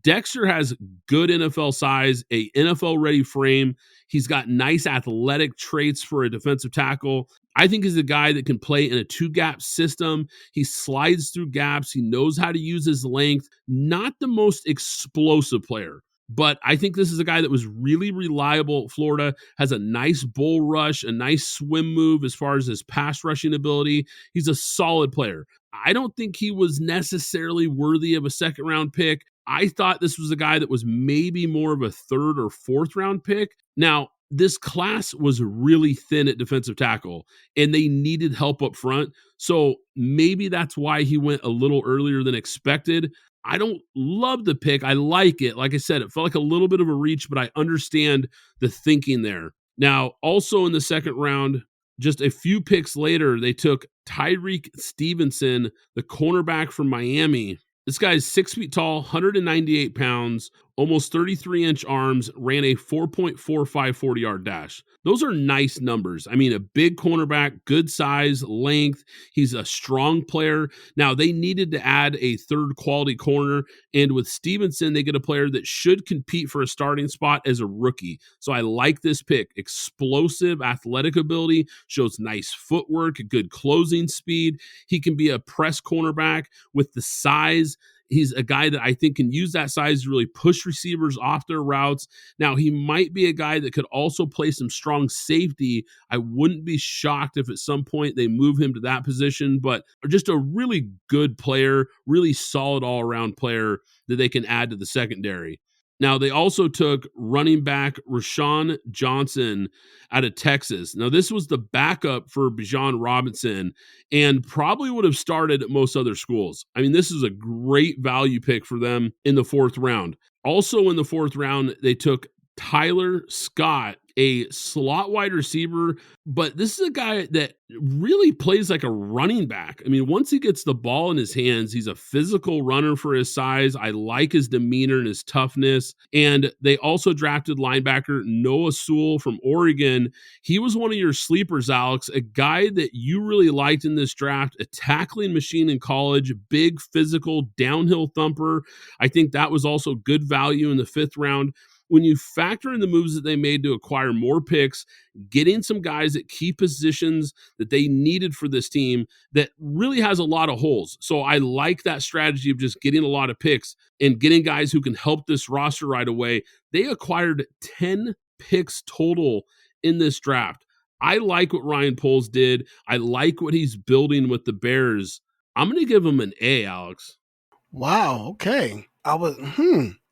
Dexter has good NFL size, a NFL-ready frame. He's got nice athletic traits for a defensive tackle. I think he's a guy that can play in a two-gap system. He slides through gaps. He knows how to use his length. Not the most explosive player, but I think this is a guy that was really reliable at Florida, has a nice bull rush, a nice swim move as far as his pass rushing ability. He's a solid player. I don't think he was necessarily worthy of a second round pick. I thought this was a guy that was maybe more of a third or fourth round pick. Now, this class was really thin at defensive tackle, and they needed help up front. So maybe that's why he went a little earlier than expected. I don't love the pick. I like it. Like I said, it felt like a little bit of a reach, but I understand the thinking there. Now, also in the second round, just a few picks later, they took Tyreek Stevenson, the cornerback from Miami. This guy is 6 feet tall, 198 pounds, almost 33-inch arms, ran a 4.45 40-yard dash. Those are nice numbers. I mean, a big cornerback, good size, length. He's a strong player. Now, they needed to add a third quality corner, and with Stevenson, they get a player that should compete for a starting spot as a rookie. So I like this pick. Explosive, athletic ability, shows nice footwork, good closing speed. He can be a press cornerback with the size. He's a guy that I think can use that size to really push receivers off their routes. Now, he might be a guy that could also play some strong safety. I wouldn't be shocked if at some point they move him to that position, but just a really good player, really solid all-around player that they can add to the secondary. Now, they also took running back Rashawn Johnson out of Texas. Now, this was the backup for Bijan Robinson and probably would have started at most other schools. I mean, this is a great value pick for them in the fourth round. Also in the fourth round, they took Tyler Scott, a slot wide receiver, but this is a guy that really plays like a running back. I mean, once he gets the ball in his hands, he's a physical runner for his size. I like his demeanor and his toughness. And they also drafted linebacker Noah Sewell from Oregon. He was one of your sleepers, Alex, a guy that you really liked in this draft, a tackling machine in college, big physical downhill thumper. I think that was also good value in the fifth round. When you factor in the moves that they made to acquire more picks, getting some guys at key positions that they needed for this team that really has a lot of holes. So I like that strategy of just getting a lot of picks and getting guys who can help this roster right away. They acquired 10 picks total in this draft. I like what Ryan Poles did. I like what he's building with the Bears. I'm going to give him an A, Alex. Wow. Okay.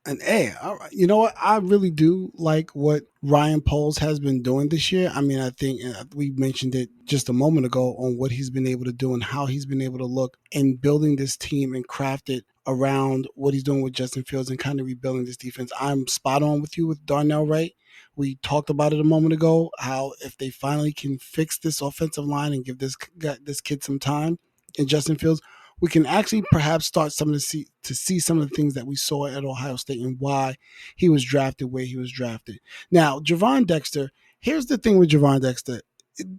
An A. All right. You know what? I really do like what Ryan Poles has been doing this year. I mean, I think we mentioned it just a moment ago on what he's been able to do and how he's been able to look in building this team and craft it around what he's doing with Justin Fields and kind of rebuilding this defense. I'm spot on with you with Darnell Wright. We talked about it a moment ago, how if they finally can fix this offensive line and give this kid some time and Justin Fields, we can actually perhaps start to see some of the things that we saw at Ohio State and why he was drafted where he was drafted. Now, Javon Dexter, here's the thing with Javon Dexter,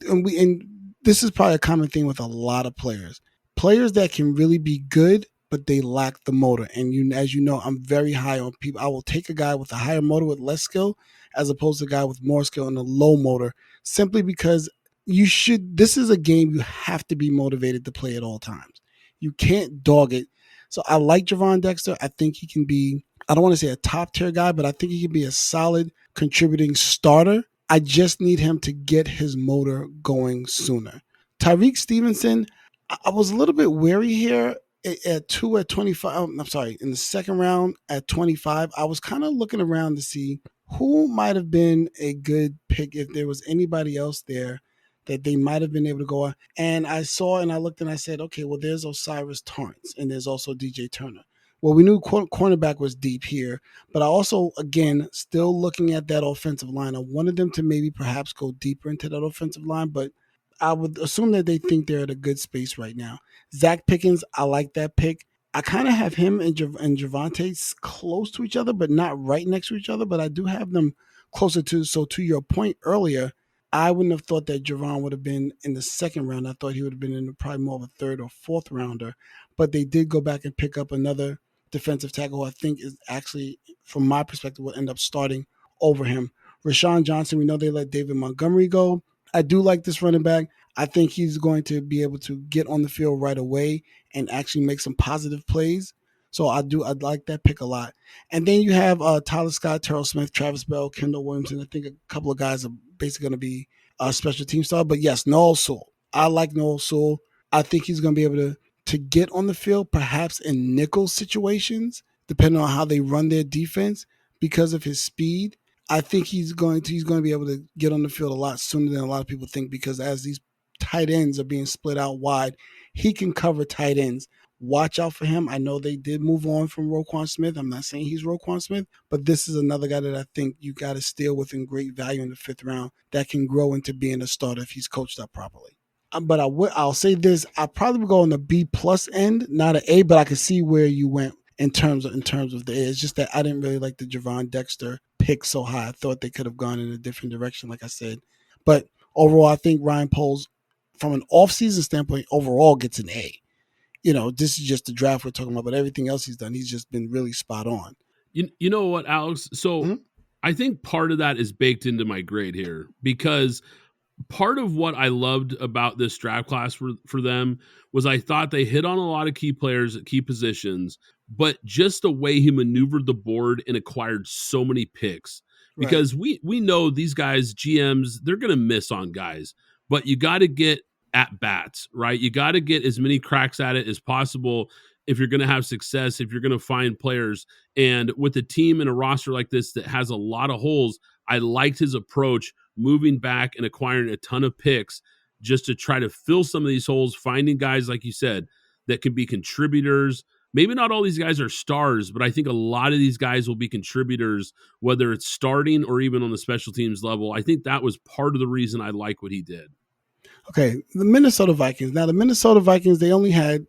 and this is probably a common thing with a lot of players. Players that can really be good, but they lack the motor. And as you know, I'm very high on people. I will take a guy with a higher motor with less skill as opposed to a guy with more skill and a low motor, simply because this is a game you have to be motivated to play at all times. You can't dog it. So I like Javon Dexter. I think he can be, I don't want to say a top tier guy, but I think he can be a solid contributing starter. I just need him to get his motor going sooner. Tyreek Stevenson, I was a little bit wary here at 25. I'm sorry, in the second round at 25. I was kind of looking around to see who might have been a good pick if there was anybody else there that they might have been able to go on. And I saw and I looked and I said, okay, well, there's Osiris Torrance and there's also DJ Turner. Well, we knew cornerback was deep here, but I also, again, still looking at that offensive line. I wanted them to maybe perhaps go deeper into that offensive line, but I would assume that they think they're at a good space right now. Zach Pickens, I like that pick. I kind of have him and Javonte close to each other, but not right next to each other. But I do have them closer to. So to your point earlier, I wouldn't have thought that Javon would have been in the second round. I thought he would have been in probably more of a third or fourth rounder. But they did go back and pick up another defensive tackle who I think is actually, from my perspective, will end up starting over him. Rashawn Johnson, we know they let David Montgomery go. I do like this running back. I think he's going to be able to get on the field right away and actually make some positive plays. So I'd like that pick a lot. And then you have Tyler Scott, Terrell Smith, Travis Bell, Kendall Williamson. I think a couple of guys are basically going to be special team star. But yes, Noel Sewell. I like Noel Sewell. I think he's going to be able to get on the field, perhaps in nickel situations, depending on how they run their defense, because of his speed. I think he's going to be able to get on the field a lot sooner than a lot of people think, because as these tight ends are being split out wide, he can cover tight ends. Watch out for him. I know they did move on from Roquan Smith. I'm not saying he's Roquan Smith, but this is another guy that I think you got to steal within great value in the fifth round that can grow into being a starter if he's coached up properly. But I'll say this: I'll probably go on the B plus end, not an A, but I can see where you went in terms of the A. It's just that I didn't really like the Javon Dexter pick so high. I thought they could have gone in a different direction, like I said. But overall, I think Ryan Poles, from an offseason standpoint, overall gets an A. This is just the draft we're talking about, but everything else he's done, he's just been really spot on. You know what, Alex? So I think part of that is baked into my grade here, because part of what I loved about this draft class for them was I thought they hit on a lot of key players at key positions, but just the way he maneuvered the board and acquired so many picks. Because we know these guys, GMs, they're going to miss on guys, but you got to get at bats, right? You got to get as many cracks at it as possible if you're going to have success, if you're going to find players. And with a team and a roster like this that has a lot of holes, I liked his approach, moving back and acquiring a ton of picks just to try to fill some of these holes, finding guys, like you said, that can be contributors. Maybe not all these guys are stars, but I think a lot of these guys will be contributors, whether it's starting or even on the special teams level. I think that was part of the reason I like what he did. Okay, the Minnesota Vikings. Now, the Minnesota Vikings, they only had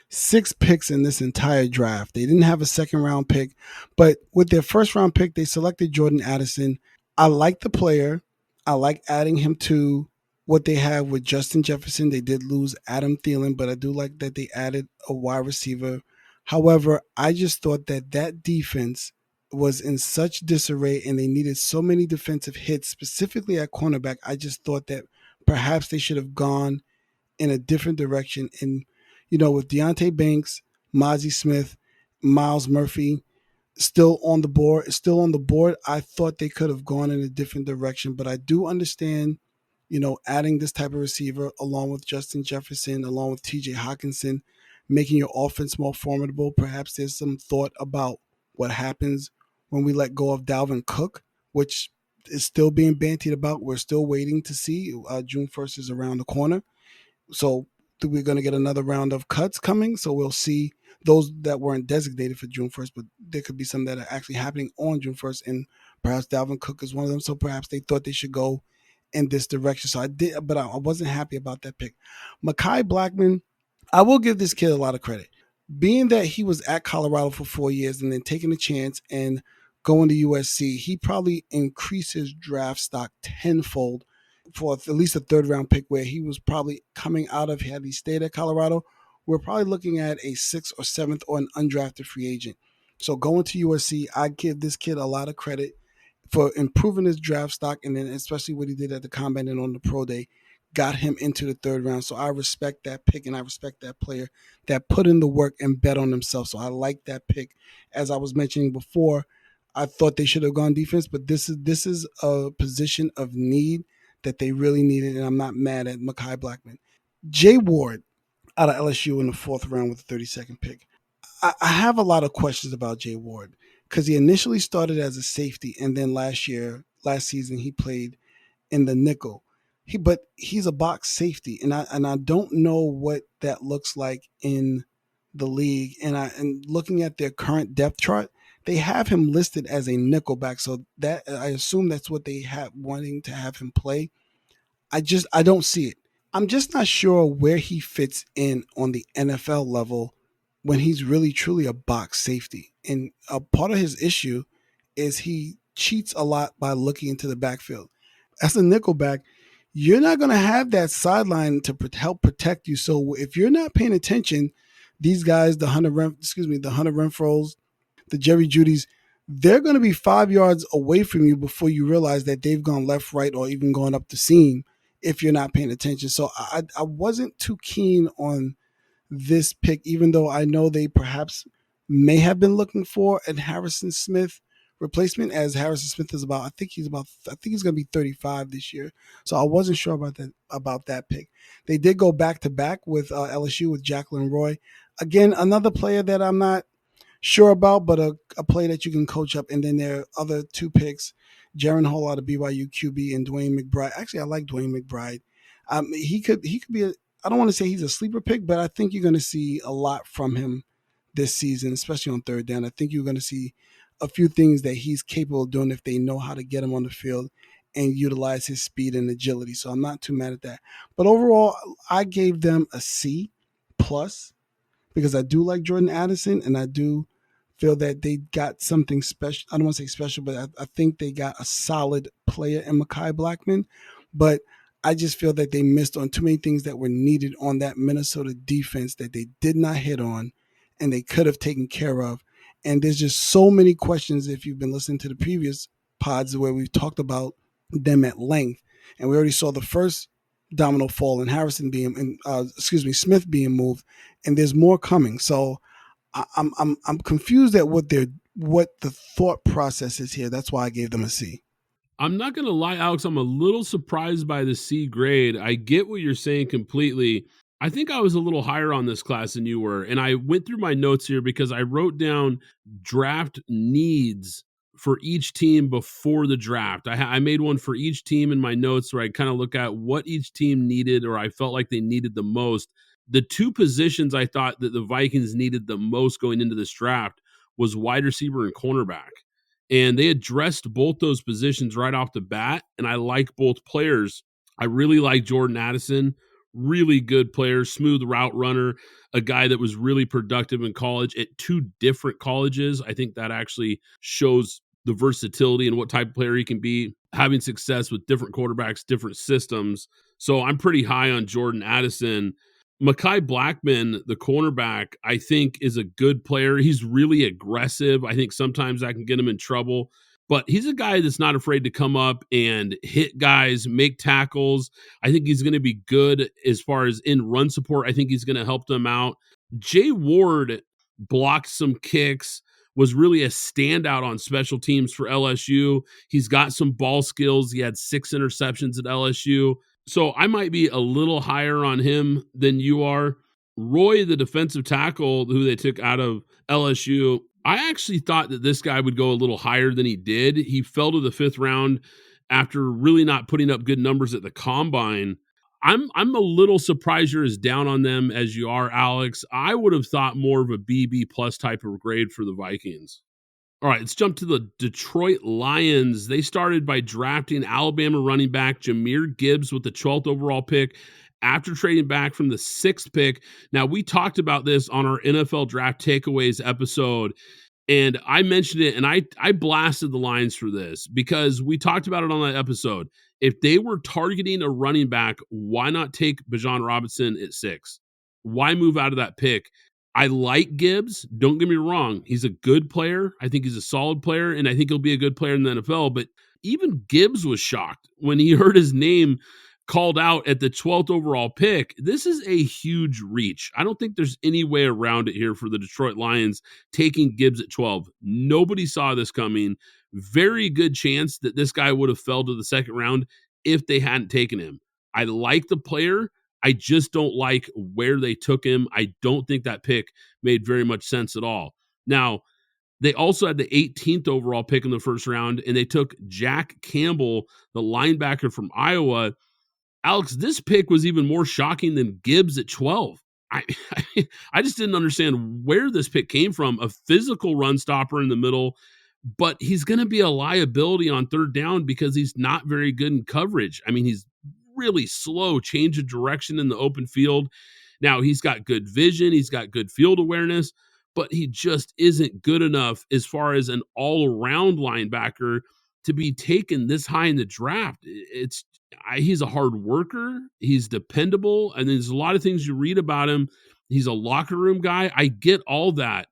6 picks in this entire draft. They didn't have a second round pick, but with their first round pick, they selected Jordan Addison. I like the player. I like adding him to what they have with Justin Jefferson. They did lose Adam Thielen, but I do like that they added a wide receiver. However, I just thought that defense was in such disarray and they needed so many defensive hits, specifically at cornerback. I just thought that perhaps they should have gone in a different direction. And, with Deontay Banks, Mozzie Smith, Miles Murphy still on the board, I thought they could have gone in a different direction. But I do understand, adding this type of receiver along with Justin Jefferson, along with TJ Hawkinson, making your offense more formidable. Perhaps there's some thought about what happens when we let go of Dalvin Cook, which is still being bantied about. We're still waiting to see. June 1st is around the corner. So we're going to get another round of cuts coming. So we'll see those that weren't designated for June 1st, but there could be some that are actually happening on June 1st. And perhaps Dalvin Cook is one of them. So perhaps they thought they should go in this direction. So I did, but I wasn't happy about that pick. Mekhi Blackman, I will give this kid a lot of credit. Being that he was at Colorado for 4 years and then taking a chance and going to USC, he probably increased his draft stock tenfold for at least a third round pick, where he was probably coming out of, had he stayed at Colorado, we're probably looking at a sixth or seventh or an undrafted free agent. So going to USC, I give this kid a lot of credit for improving his draft stock, and then especially what he did at the combine and on the pro day got him into the third round. So I respect that pick, and I respect that player that put in the work and bet on himself. So I like that pick. As I was mentioning before, I thought they should have gone defense, but this is a position of need that they really needed, and I'm not mad at Mekhi Blackman. Jay Ward out of LSU in the fourth round with the 32nd pick. I have a lot of questions about Jay Ward because he initially started as a safety, and then last season, he played in the nickel. But he's a box safety, and I don't know what that looks like in the league. And looking at their current depth chart, they have him listed as a nickelback, so that I assume that's what they have wanting to have him play. I don't see it. I'm just not sure where he fits in on the NFL level when he's really truly a box safety. And a part of his issue is he cheats a lot by looking into the backfield. As a nickelback, you're not going to have that sideline to help protect you. So if you're not paying attention, these guys, the Hunter Renfros, the Jerry Judys, they're going to be 5 yards away from you before you realize that they've gone left, right, or even gone up the seam if you're not paying attention. So I wasn't too keen on this pick, even though I know they perhaps may have been looking for a Harrison Smith replacement, as Harrison Smith is I think he's going to be 35 this year. So I wasn't sure about that pick. They did go back to back with LSU with Jacqueline Roy. Again, another player that I'm not sure about, but a play that you can coach up. And then there are other two picks, Jaron Hall out of BYU QB and Dwayne McBride. Actually, I like Dwayne McBride. He could be I don't want to say he's a sleeper pick, but I think you're going to see a lot from him this season, especially on third down. I think you're going to see a few things that he's capable of doing if they know how to get him on the field and utilize his speed and agility. So I'm not too mad at that. But overall, I gave them a C plus because I do like Jordan Addison, and I do feel that they got something special. I don't want to say special, but I think they got a solid player in Mekhi Blackman. But I just feel that they missed on too many things that were needed on that Minnesota defense that they did not hit on and they could have taken care of. And there's just so many questions if you've been listening to the previous pods where we've talked about them at length. And we already saw the first domino fall in Smith being moved, and there's more coming. So I'm confused at what the thought process is here. That's why I gave them a C. I'm not going to lie, Alex, I'm a little surprised by the C grade. I get what you're saying completely. I think I was a little higher on this class than you were. And I went through my notes here because I wrote down draft needs for each team before the draft. I made one for each team in my notes where I kind of look at what each team needed or I felt like they needed the most. The two positions I thought that the Vikings needed the most going into this draft was wide receiver and cornerback. And they addressed both those positions right off the bat. And I like both players. I really like Jordan Addison, really good player, smooth route runner, a guy that was really productive in college at two different colleges. I think that actually shows the versatility and what type of player he can be, having success with different quarterbacks, different systems. So I'm pretty high on Jordan Addison. Mekhi Blackman, the cornerback, I think is a good player. He's really aggressive. I think sometimes that can get him in trouble, but he's a guy that's not afraid to come up and hit guys, make tackles. I think he's going to be good as far as in run support. I think he's going to help them out. Jay Ward blocked some kicks, was really a standout on special teams for LSU. He's got some ball skills. He had 6 interceptions at LSU. So I might be a little higher on him than you are. Roy, the defensive tackle who they took out of LSU, I actually thought that this guy would go a little higher than he did. He fell to the 5th round after really not putting up good numbers at the combine. I'm a little surprised you're as down on them as you are, Alex. I would have thought more of a BB plus type of grade for the Vikings. All right, let's jump to the Detroit Lions. They started by drafting Alabama running back Jahmyr Gibbs with the 12th overall pick after trading back from the 6th pick. Now, we talked about this on our NFL Draft Takeaways episode, and I mentioned it, and I blasted the Lions for this because we talked about it on that episode. If they were targeting a running back, why not take Bijan Robinson at 6? Why move out of that pick? I like Gibbs. Don't get me wrong. He's a good player. I think he's a solid player, and I think he'll be a good player in the NFL. But even Gibbs was shocked when he heard his name called out at the 12th overall pick. This is a huge reach. I don't think there's any way around it here for the Detroit Lions taking Gibbs at 12. Nobody saw this coming. Very good chance that this guy would have fell to the 2nd round if they hadn't taken him. I like the player. I just don't like where they took him. I don't think that pick made very much sense at all. Now, they also had the 18th overall pick in the 1st round, and they took Jack Campbell, the linebacker from Iowa. Alex, this pick was even more shocking than Gibbs at 12. I just didn't understand where this pick came from. A physical run stopper in the middle, but he's going to be a liability on 3rd down because he's not very good in coverage. I mean, he's really slow, change of direction in the open field. Now, he's got good vision. He's got good field awareness, but he just isn't good enough as far as an all-around linebacker to be taken this high in the draft. He's a hard worker. He's dependable. And there's a lot of things you read about him. He's a locker room guy. I get all that,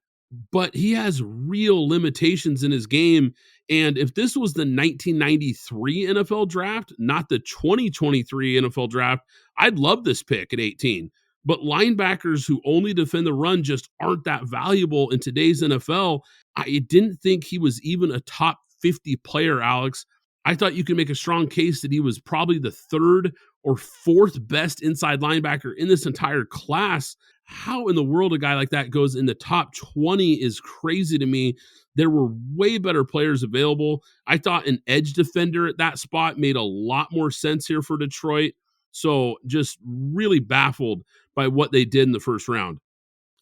but he has real limitations in his game. And if this was the 1993 NFL draft, not the 2023 NFL draft, I'd love this pick at 18. But linebackers who only defend the run just aren't that valuable in today's NFL. I didn't think he was even a top 50 player, Alex. I thought you could make a strong case that he was probably the 3rd or 4th best inside linebacker in this entire class. How in the world a guy like that goes in the top 20 is crazy to me. There were way better players available. I thought an edge defender at that spot made a lot more sense here for Detroit. So just really baffled by what they did in the 1st round.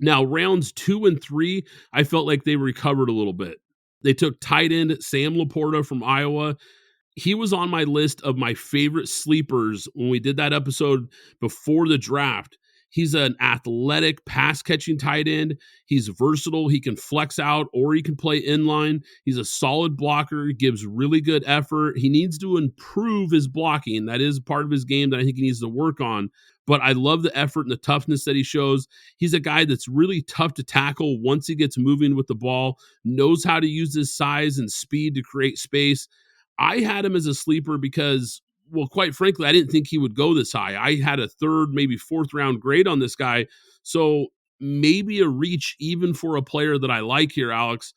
Now, rounds 2 and 3, I felt like they recovered a little bit. They took tight end Sam Laporta from Iowa. He was on my list of my favorite sleepers when we did that episode before the draft. He's an athletic pass-catching tight end. He's versatile. He can flex out or he can play inline. He's a solid blocker. He gives really good effort. He needs to improve his blocking. That is part of his game that I think he needs to work on. But I love the effort and the toughness that he shows. He's a guy that's really tough to tackle once he gets moving with the ball, knows how to use his size and speed to create space. I had him as a sleeper because, well, quite frankly, I didn't think he would go this high. I had a 3rd, maybe 4th round grade on this guy. So maybe a reach even for a player that I like here, Alex.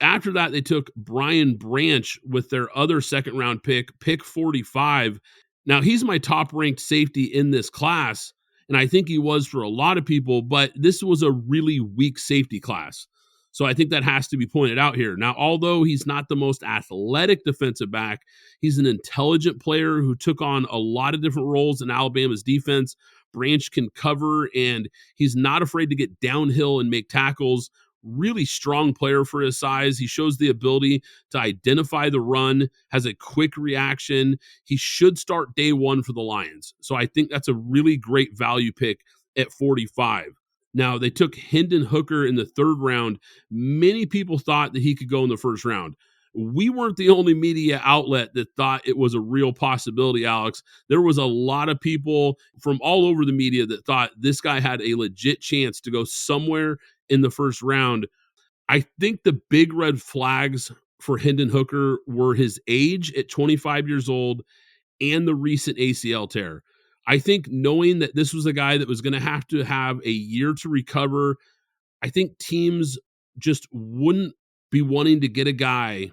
After that, they took Brian Branch with their other 2nd round pick 45. Now, he's my top ranked safety in this class, and I think he was for a lot of people, but this was a really weak safety class. So I think that has to be pointed out here. Now, although he's not the most athletic defensive back, he's an intelligent player who took on a lot of different roles in Alabama's defense. Branch can cover, and he's not afraid to get downhill and make tackles. Really strong player for his size. He shows the ability to identify the run, has a quick reaction. He should start day 1 for the Lions. So I think that's a really great value pick at 45. Now, they took Hendon Hooker in the 3rd round. Many people thought that he could go in the 1st round. We weren't the only media outlet that thought it was a real possibility, Alex. There was a lot of people from all over the media that thought this guy had a legit chance to go somewhere in the 1st round. I think the big red flags for Hendon Hooker were his age at 25 years old and the recent ACL tear. I think knowing that this was a guy that was going to have a year to recover, I think teams just wouldn't be wanting to get a guy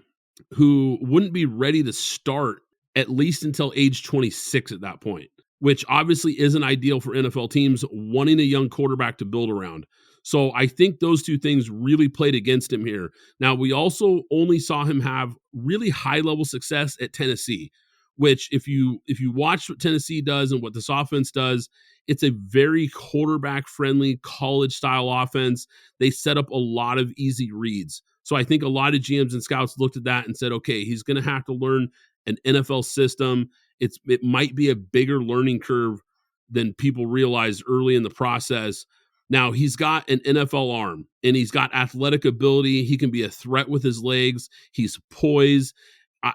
who wouldn't be ready to start at least until age 26 at that point, which obviously isn't ideal for NFL teams wanting a young quarterback to build around. So I think those two things really played against him here. Now, we also only saw him have really high-level success at Tennessee, which if you watch what Tennessee does and what this offense does, it's a very quarterback-friendly college-style offense. They set up a lot of easy reads. So I think a lot of GMs and scouts looked at that and said, okay, he's going to have to learn an NFL system. It might be a bigger learning curve than people realized early in the process. Now, he's got an NFL arm and he's got athletic ability. He can be a threat with his legs. He's poised.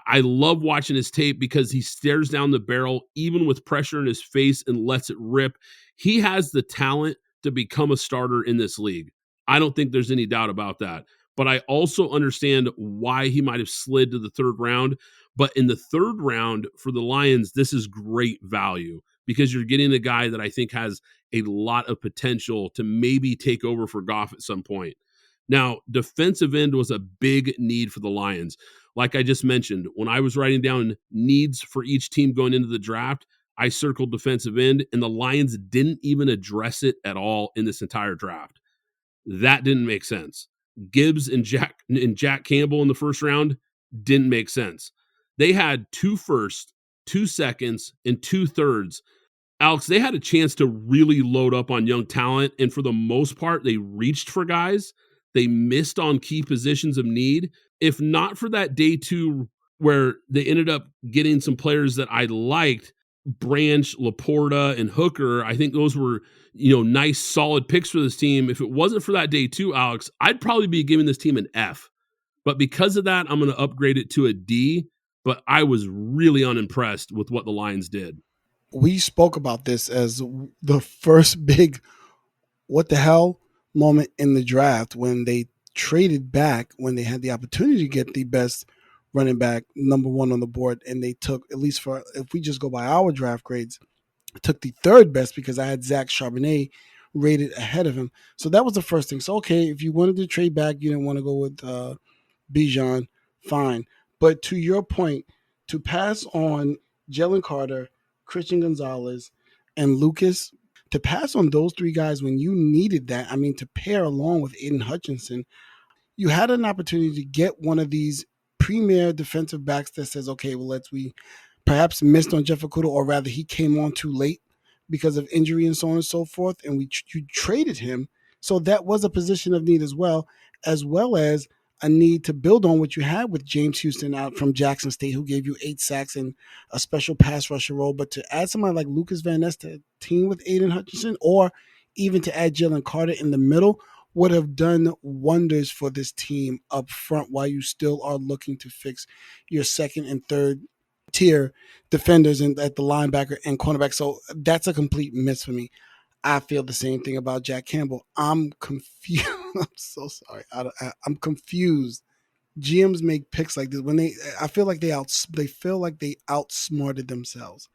I love watching his tape because he stares down the barrel, even with pressure in his face, and lets it rip. He has the talent to become a starter in this league. I don't think there's any doubt about that. But I also understand why he might have slid to the third round. But in the third round for the Lions, this is great value because you're getting a guy that I think has a lot of potential to maybe take over for Goff at some point. Now, defensive end was a big need for the Lions. Like I just mentioned, when I was writing down needs for each team going into the draft, I circled defensive end, and the Lions didn't even address it at all in this entire draft. That didn't make sense. Gibbs and Jack Campbell in the first round didn't make sense. They had 2 firsts, 2 seconds, and 2 thirds. Alex, they had a chance to really load up on young talent, and for the most part, they reached for guys. They missed on key positions of need. If not for that day 2 where they ended up getting some players that I liked, Branch, Laporta, and Hooker, I think those were, nice, solid picks for this team. If it wasn't for that day 2, Alex, I'd probably be giving this team an F. But because of that, I'm going to upgrade it to a D. But I was really unimpressed with what the Lions did. We spoke about this as the first big what the hell moment in the draft when they traded back, when they had the opportunity to get the best running back, number 1 on the board, and they took, at least for, if we just go by our draft grades, took the third best because I had Zach Charbonnet rated ahead of him. So that was the first thing. So, okay, if you wanted to trade back, you didn't want to go with Bijan, fine. But to your point, to pass on Jalen Carter, Christian Gonzalez, and Lucas, to pass on those 3 guys when you needed that, I mean, to pair along with Aiden Hutchinson, you had an opportunity to get one of these premier defensive backs that says, okay, well, we perhaps missed on Jeff Okudah, or rather he came on too late because of injury and so on and so forth, and you traded him. So that was a position of need as well as a need to build on what you had with James Houston out from Jackson State, who gave you 8 sacks and a special pass rusher role. But to add somebody like Lucas Van Ness to team with Aiden Hutchinson, or even to add Jalen Carter in the middle, would have done wonders for this team up front while you still are looking to fix your second and third tier defenders at the linebacker and cornerback. So that's a complete miss for me. I feel the same thing about Jack Campbell. I'm confused. I'm so sorry. I'm confused. GMs make picks like this when I feel like they feel like they outsmarted themselves.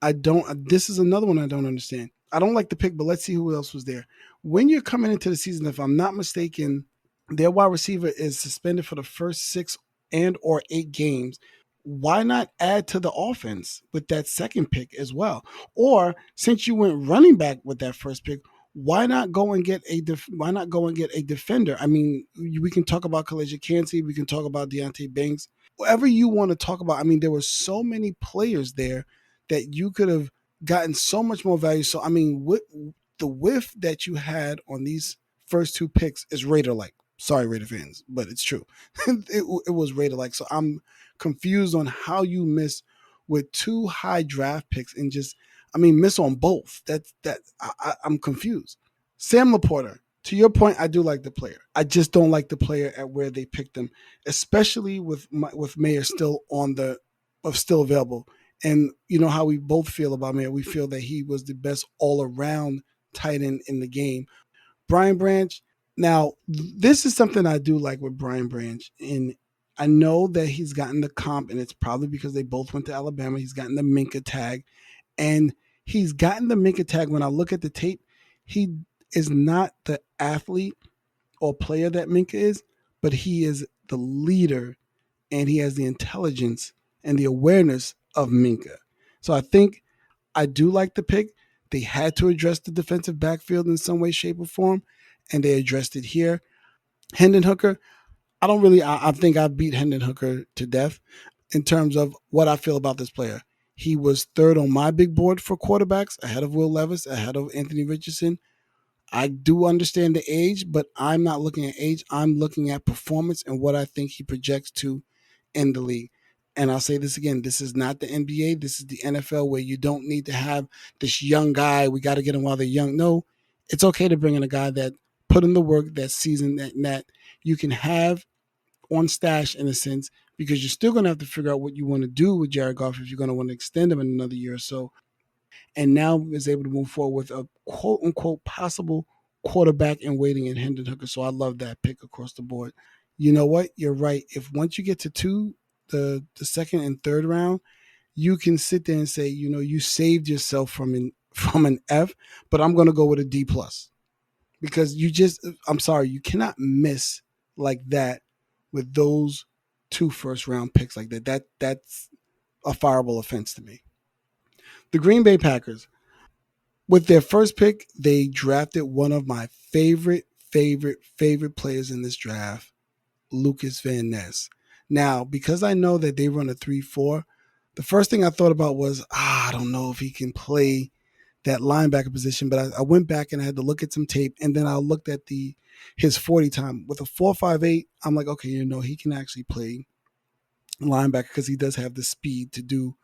This is another one I don't understand. I don't like the pick, but let's see who else was there. When you're coming into the season, if I'm not mistaken, their wide receiver is suspended for the first 6 and or 8 games. Why not add to the offense with that second pick as well? Or since you went running back with that first pick, why not go and get a defender? I mean, we can talk about Khalid Kancey, we can talk about Deontay Banks, whatever you want to talk about. I mean, there were so many players there that you could have gotten so much more value. So, I mean, the whiff that you had on these first 2 picks is Raider-like. Sorry, Raider fans, but it's true. it was Raider-like. So I'm confused on how you miss with 2 high draft picks and miss on both. I'm confused. Sam Laporta, to your point, I do like the player. I just don't like the player at where they picked him, especially with Mayer still still available. And you know how we both feel about Mayer. We feel that he was the best all-around tight end in the game. Brian Branch. Now, this is something I do like with Brian Branch. And I know that he's gotten the comp, and it's probably because they both went to Alabama. He's gotten the Minka tag. And he's gotten the Minka tag. When I look at the tape, he is not the athlete or player that Minka is, but he is the leader, and he has the intelligence and the awareness of Minka. So I think I do like the pick. They had to address the defensive backfield in some way, shape, or form, and they addressed it here. Hendon Hooker, I think I beat Hendon Hooker to death in terms of what I feel about this player. He was 3rd on my big board for quarterbacks, ahead of Will Levis, ahead of Anthony Richardson. I do understand the age, but I'm not looking at age. I'm looking at performance and what I think he projects to in the league. And I'll say this again, this is not the NBA, this is the NFL, where you don't need to have this young guy. We got to get him while they're young. No, it's okay to bring in a guy that put in the work, that season, that you can have on stash in a sense, because you're still going to have to figure out what you want to do with Jared Goff if you're going to want to extend him in another year or so. And now is able to move forward with a quote unquote possible quarterback in waiting in Hendon Hooker. So I love that pick across the board. You know what? You're right. If once you get to the second and third round, you can sit there and say, you saved yourself from an F, but I'm going to go with a D plus, because I'm sorry, you cannot miss like that with those two first round picks like that. That's a fireable offense to me. The Green Bay Packers, with their first pick, they drafted one of my favorite players in this draft, Lucas Van Ness. Now, because I know that they run a 3-4, the first thing I thought about was, I don't know if he can play that linebacker position, but I went back and I had to look at some tape, and then I looked at his 40 time. With a 4.58, I'm like, okay, he can actually play linebacker, because he does have the speed to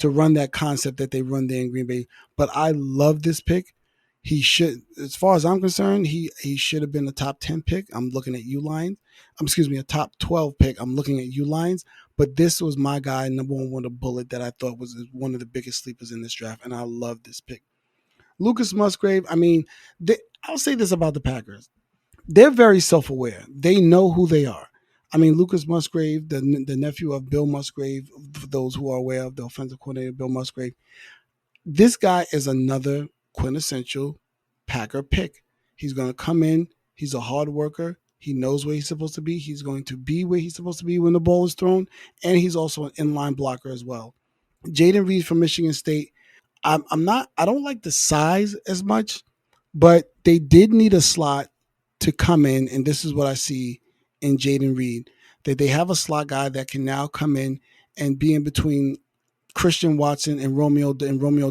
run that concept that they run there in Green Bay. But I love this pick. He should, as far as I'm concerned, he should have been a top 10 pick. I'm looking at Uline. Excuse me, a top 12 pick. I'm looking at Ulines. But this was my guy, number one with a bullet, that I thought was one of the biggest sleepers in this draft, and I love this pick. Lucas Musgrave, I'll say this about the Packers. They're very self-aware. They know who they are. Lucas Musgrave, the nephew of Bill Musgrave, for those who are aware of the offensive coordinator, Bill Musgrave, this guy is another quintessential Packer pick. He's going to come in. He's a hard worker. He knows where he's supposed to be. He's going to be where he's supposed to be when the ball is thrown. And he's also an inline blocker as well. Jaden Reed from Michigan State. I don't like the size as much, but they did need a slot to come in, and this is what I see in Jaden Reed, that they have a slot guy that can now come in and be in between Christian Watson and Romeo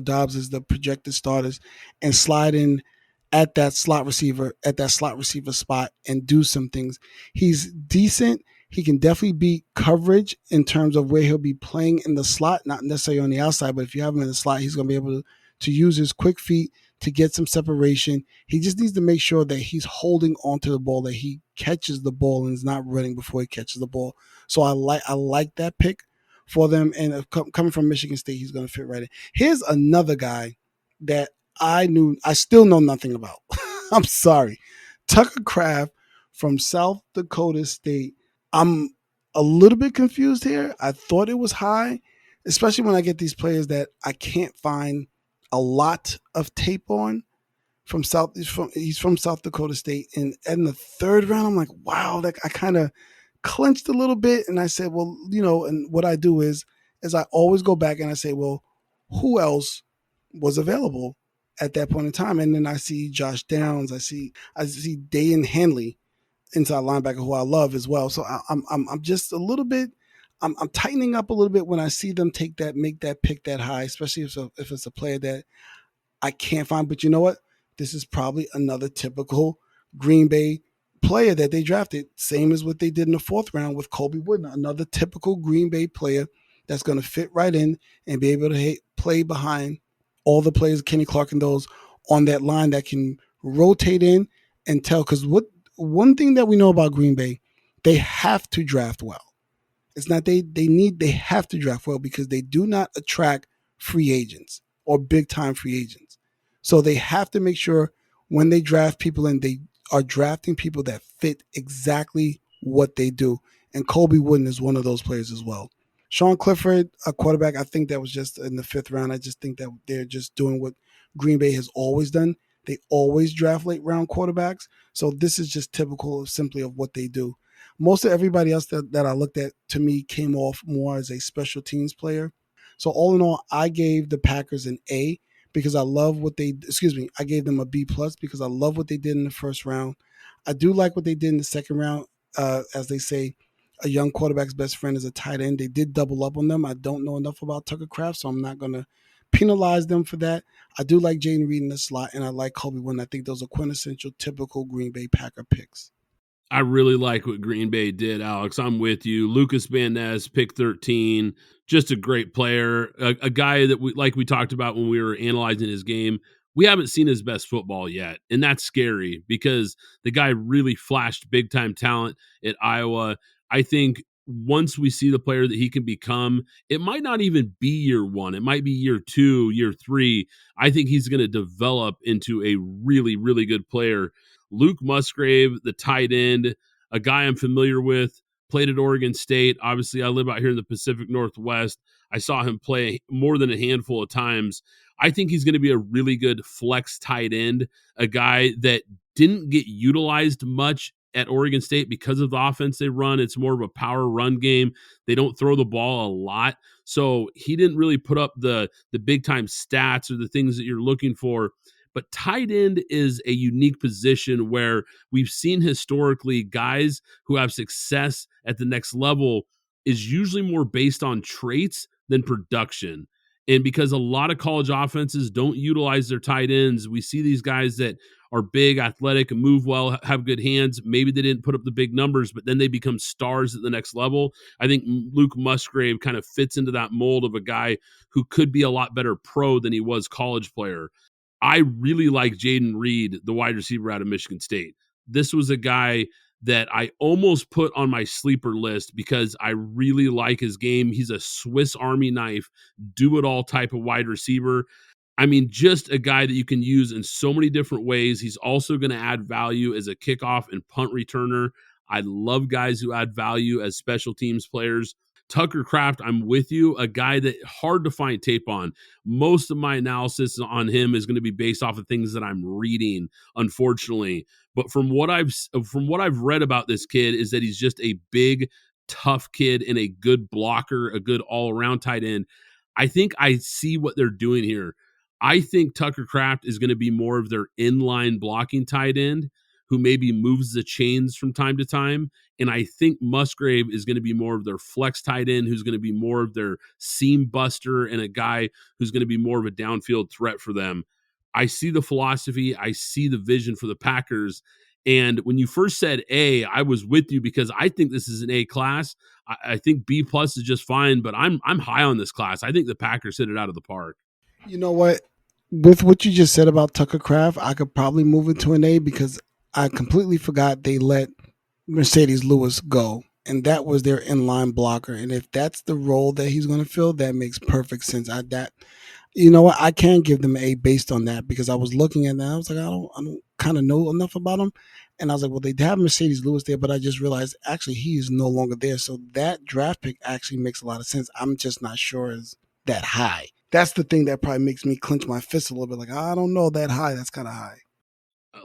Doubs as the projected starters, and slide in at that slot receiver spot and do some things. He's decent. He can definitely beat coverage in terms of where he'll be playing in the slot, not necessarily on the outside, but if you have him in the slot, he's going to be able to use his quick feet to get some separation. He just needs to make sure that he's holding onto the ball, that he catches the ball and is not running before he catches the ball. So I like that pick for them. And coming from Michigan State, he's going to fit right in. Here's another guy that I still know nothing about. I'm sorry. Tucker Kraft from South Dakota State. I'm a little bit confused here. I thought it was high, especially when I get these players that I can't find a lot of tape on. He's from South Dakota State, and in the third round, I'm like, wow, that I kind of clenched a little bit, and I said, well, and what I do is I always go back and I say, well, who else was available at that point in time? And then I see Josh Downs, I see Dayan Hanley, inside linebacker, who I love as well. So I'm just a little bit. I'm tightening up a little bit when I see them make that pick that high, especially if it's a player that I can't find. But you know what? This is probably another typical Green Bay player that they drafted, same as what they did in the fourth round with Colby Wooden, another typical Green Bay player that's going to fit right in and be able to play behind all the players, Kenny Clark and those on that line that can rotate in and tell. Because one thing that we know about Green Bay, they have to draft well. It's not they have to draft well, because they do not attract free agents or big time free agents. So they have to make sure when they draft people, and they are drafting people that fit exactly what they do. And Colby Wooden is one of those players as well. Sean Clifford, a quarterback, I think that was just in the fifth round. I just think that they're just doing what Green Bay has always done. They always draft late round quarterbacks. So this is just typical simply of what they do. Most of everybody else that I looked at, to me, came off more as a special teams player. So all in all, I gave the Packers an A, because I love I gave them a B plus because I love what they did in the first round. I do like what they did in the second round. As they say, a young quarterback's best friend is a tight end. They did double up on them. I don't know enough about Tucker Kraft, so I'm not going to penalize them for that. I do like Jaden Reed in the slot, and I like Colby Wooden. I think those are quintessential, typical Green Bay Packer picks. I really like what Green Bay did, Alex. I'm with you. Lucas Van Ness, pick 13, just a great player, a guy that we talked about when we were analyzing his game. We haven't seen his best football yet, and that's scary because the guy really flashed big-time talent at Iowa. I think once we see the player that he can become, it might not even be year one. It might be year 2, year 3. I think he's going to develop into a really, really good player. Luke Musgrave, the tight end, a guy I'm familiar with, played at Oregon State. Obviously, I live out here in the Pacific Northwest. I saw him play more than a handful of times. I think he's going to be a really good flex tight end, a guy that didn't get utilized much at Oregon State because of the offense they run. It's more of a power run game. They don't throw the ball a lot. So he didn't really put up the big time stats or the things that you're looking for. But tight end is a unique position where we've seen historically guys who have success at the next level is usually more based on traits than production. And because a lot of college offenses don't utilize their tight ends, we see these guys that are big, athletic, and move well, have good hands. Maybe they didn't put up the big numbers, but then they become stars at the next level. I think Luke Musgrave kind of fits into that mold of a guy who could be a lot better pro than he was college player. I really like Jaden Reed, the wide receiver out of Michigan State. This was a guy that I almost put on my sleeper list because I really like his game. He's a Swiss Army knife, do-it-all type of wide receiver. I mean, just a guy that you can use in so many different ways. He's also going to add value as a kickoff and punt returner. I love guys who add value as special teams players. Tucker Kraft, I'm with you, a guy that hard to find tape on. Most of my analysis on him is going to be based off of things that I'm reading, unfortunately. But from what I've read about this kid is that he's just a big, tough kid and a good blocker, a good all-around tight end. I think I see what they're doing here. I think Tucker Kraft is going to be more of their inline blocking tight end who maybe moves the chains from time to time. And I think Musgrave is going to be more of their flex tight end, who's going to be more of their seam buster and a guy who's going to be more of a downfield threat for them. I see the philosophy. I see the vision for the Packers. And when you first said A, I was with you because I think this is an A class. I think B plus is just fine, but I'm high on this class. I think the Packers hit it out of the park. You know what? With what you just said about Tucker Kraft, I could probably move it to an A because I completely forgot they let Mercedes Lewis go, and that was their inline blocker. And if that's the role that he's going to fill, that makes perfect sense. You know what? I can't give them an A based on that because I was looking at that. I was like, I don't kind of know enough about him. And I was like, well, they have Mercedes Lewis there, but I just realized actually he is no longer there. So that draft pick actually makes a lot of sense. I'm just not sure it's that high. That's the thing that probably makes me clench my fist a little bit. Like, I don't know that high. That's kind of high.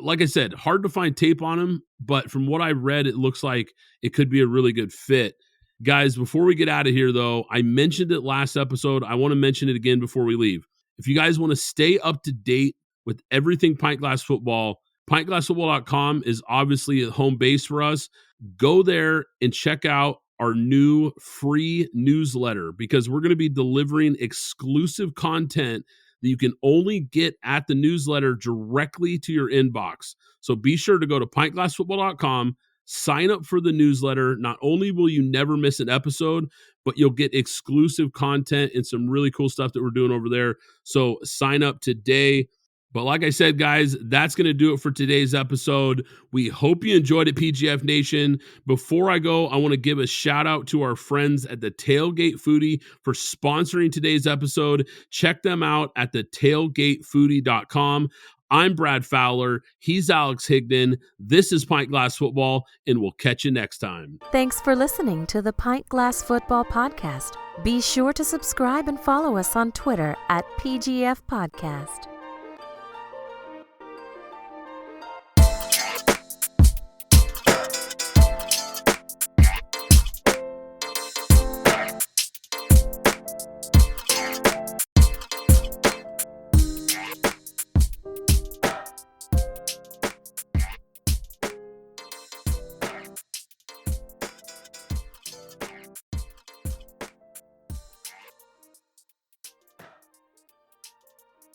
Like I said, hard to find tape on him, but from what I read, it looks like it could be a really good fit. Guys, before we get out of here, though, I mentioned it last episode. I want to mention it again before we leave. If you guys want to stay up to date with everything Pint Glass Football, pintglassfootball.com is obviously a home base for us. Go there and check out our new free newsletter because we're going to be delivering exclusive content that you can only get at the newsletter directly to your inbox. So be sure to go to pintglassfootball.com, sign up for the newsletter. Not only will you never miss an episode, but you'll get exclusive content and some really cool stuff that we're doing over there. So sign up today. But like I said, guys, that's going to do it for today's episode. We hope you enjoyed it, PGF Nation. Before I go, I want to give a shout out to our friends at the Tailgate Foodie for sponsoring today's episode. Check them out at thetailgatefoodie.com. I'm Brad Fowler. He's Alex Higdon. This is Pint Glass Football, and we'll catch you next time. Thanks for listening to the Pint Glass Football Podcast. Be sure to subscribe and follow us on Twitter at PGF Podcast.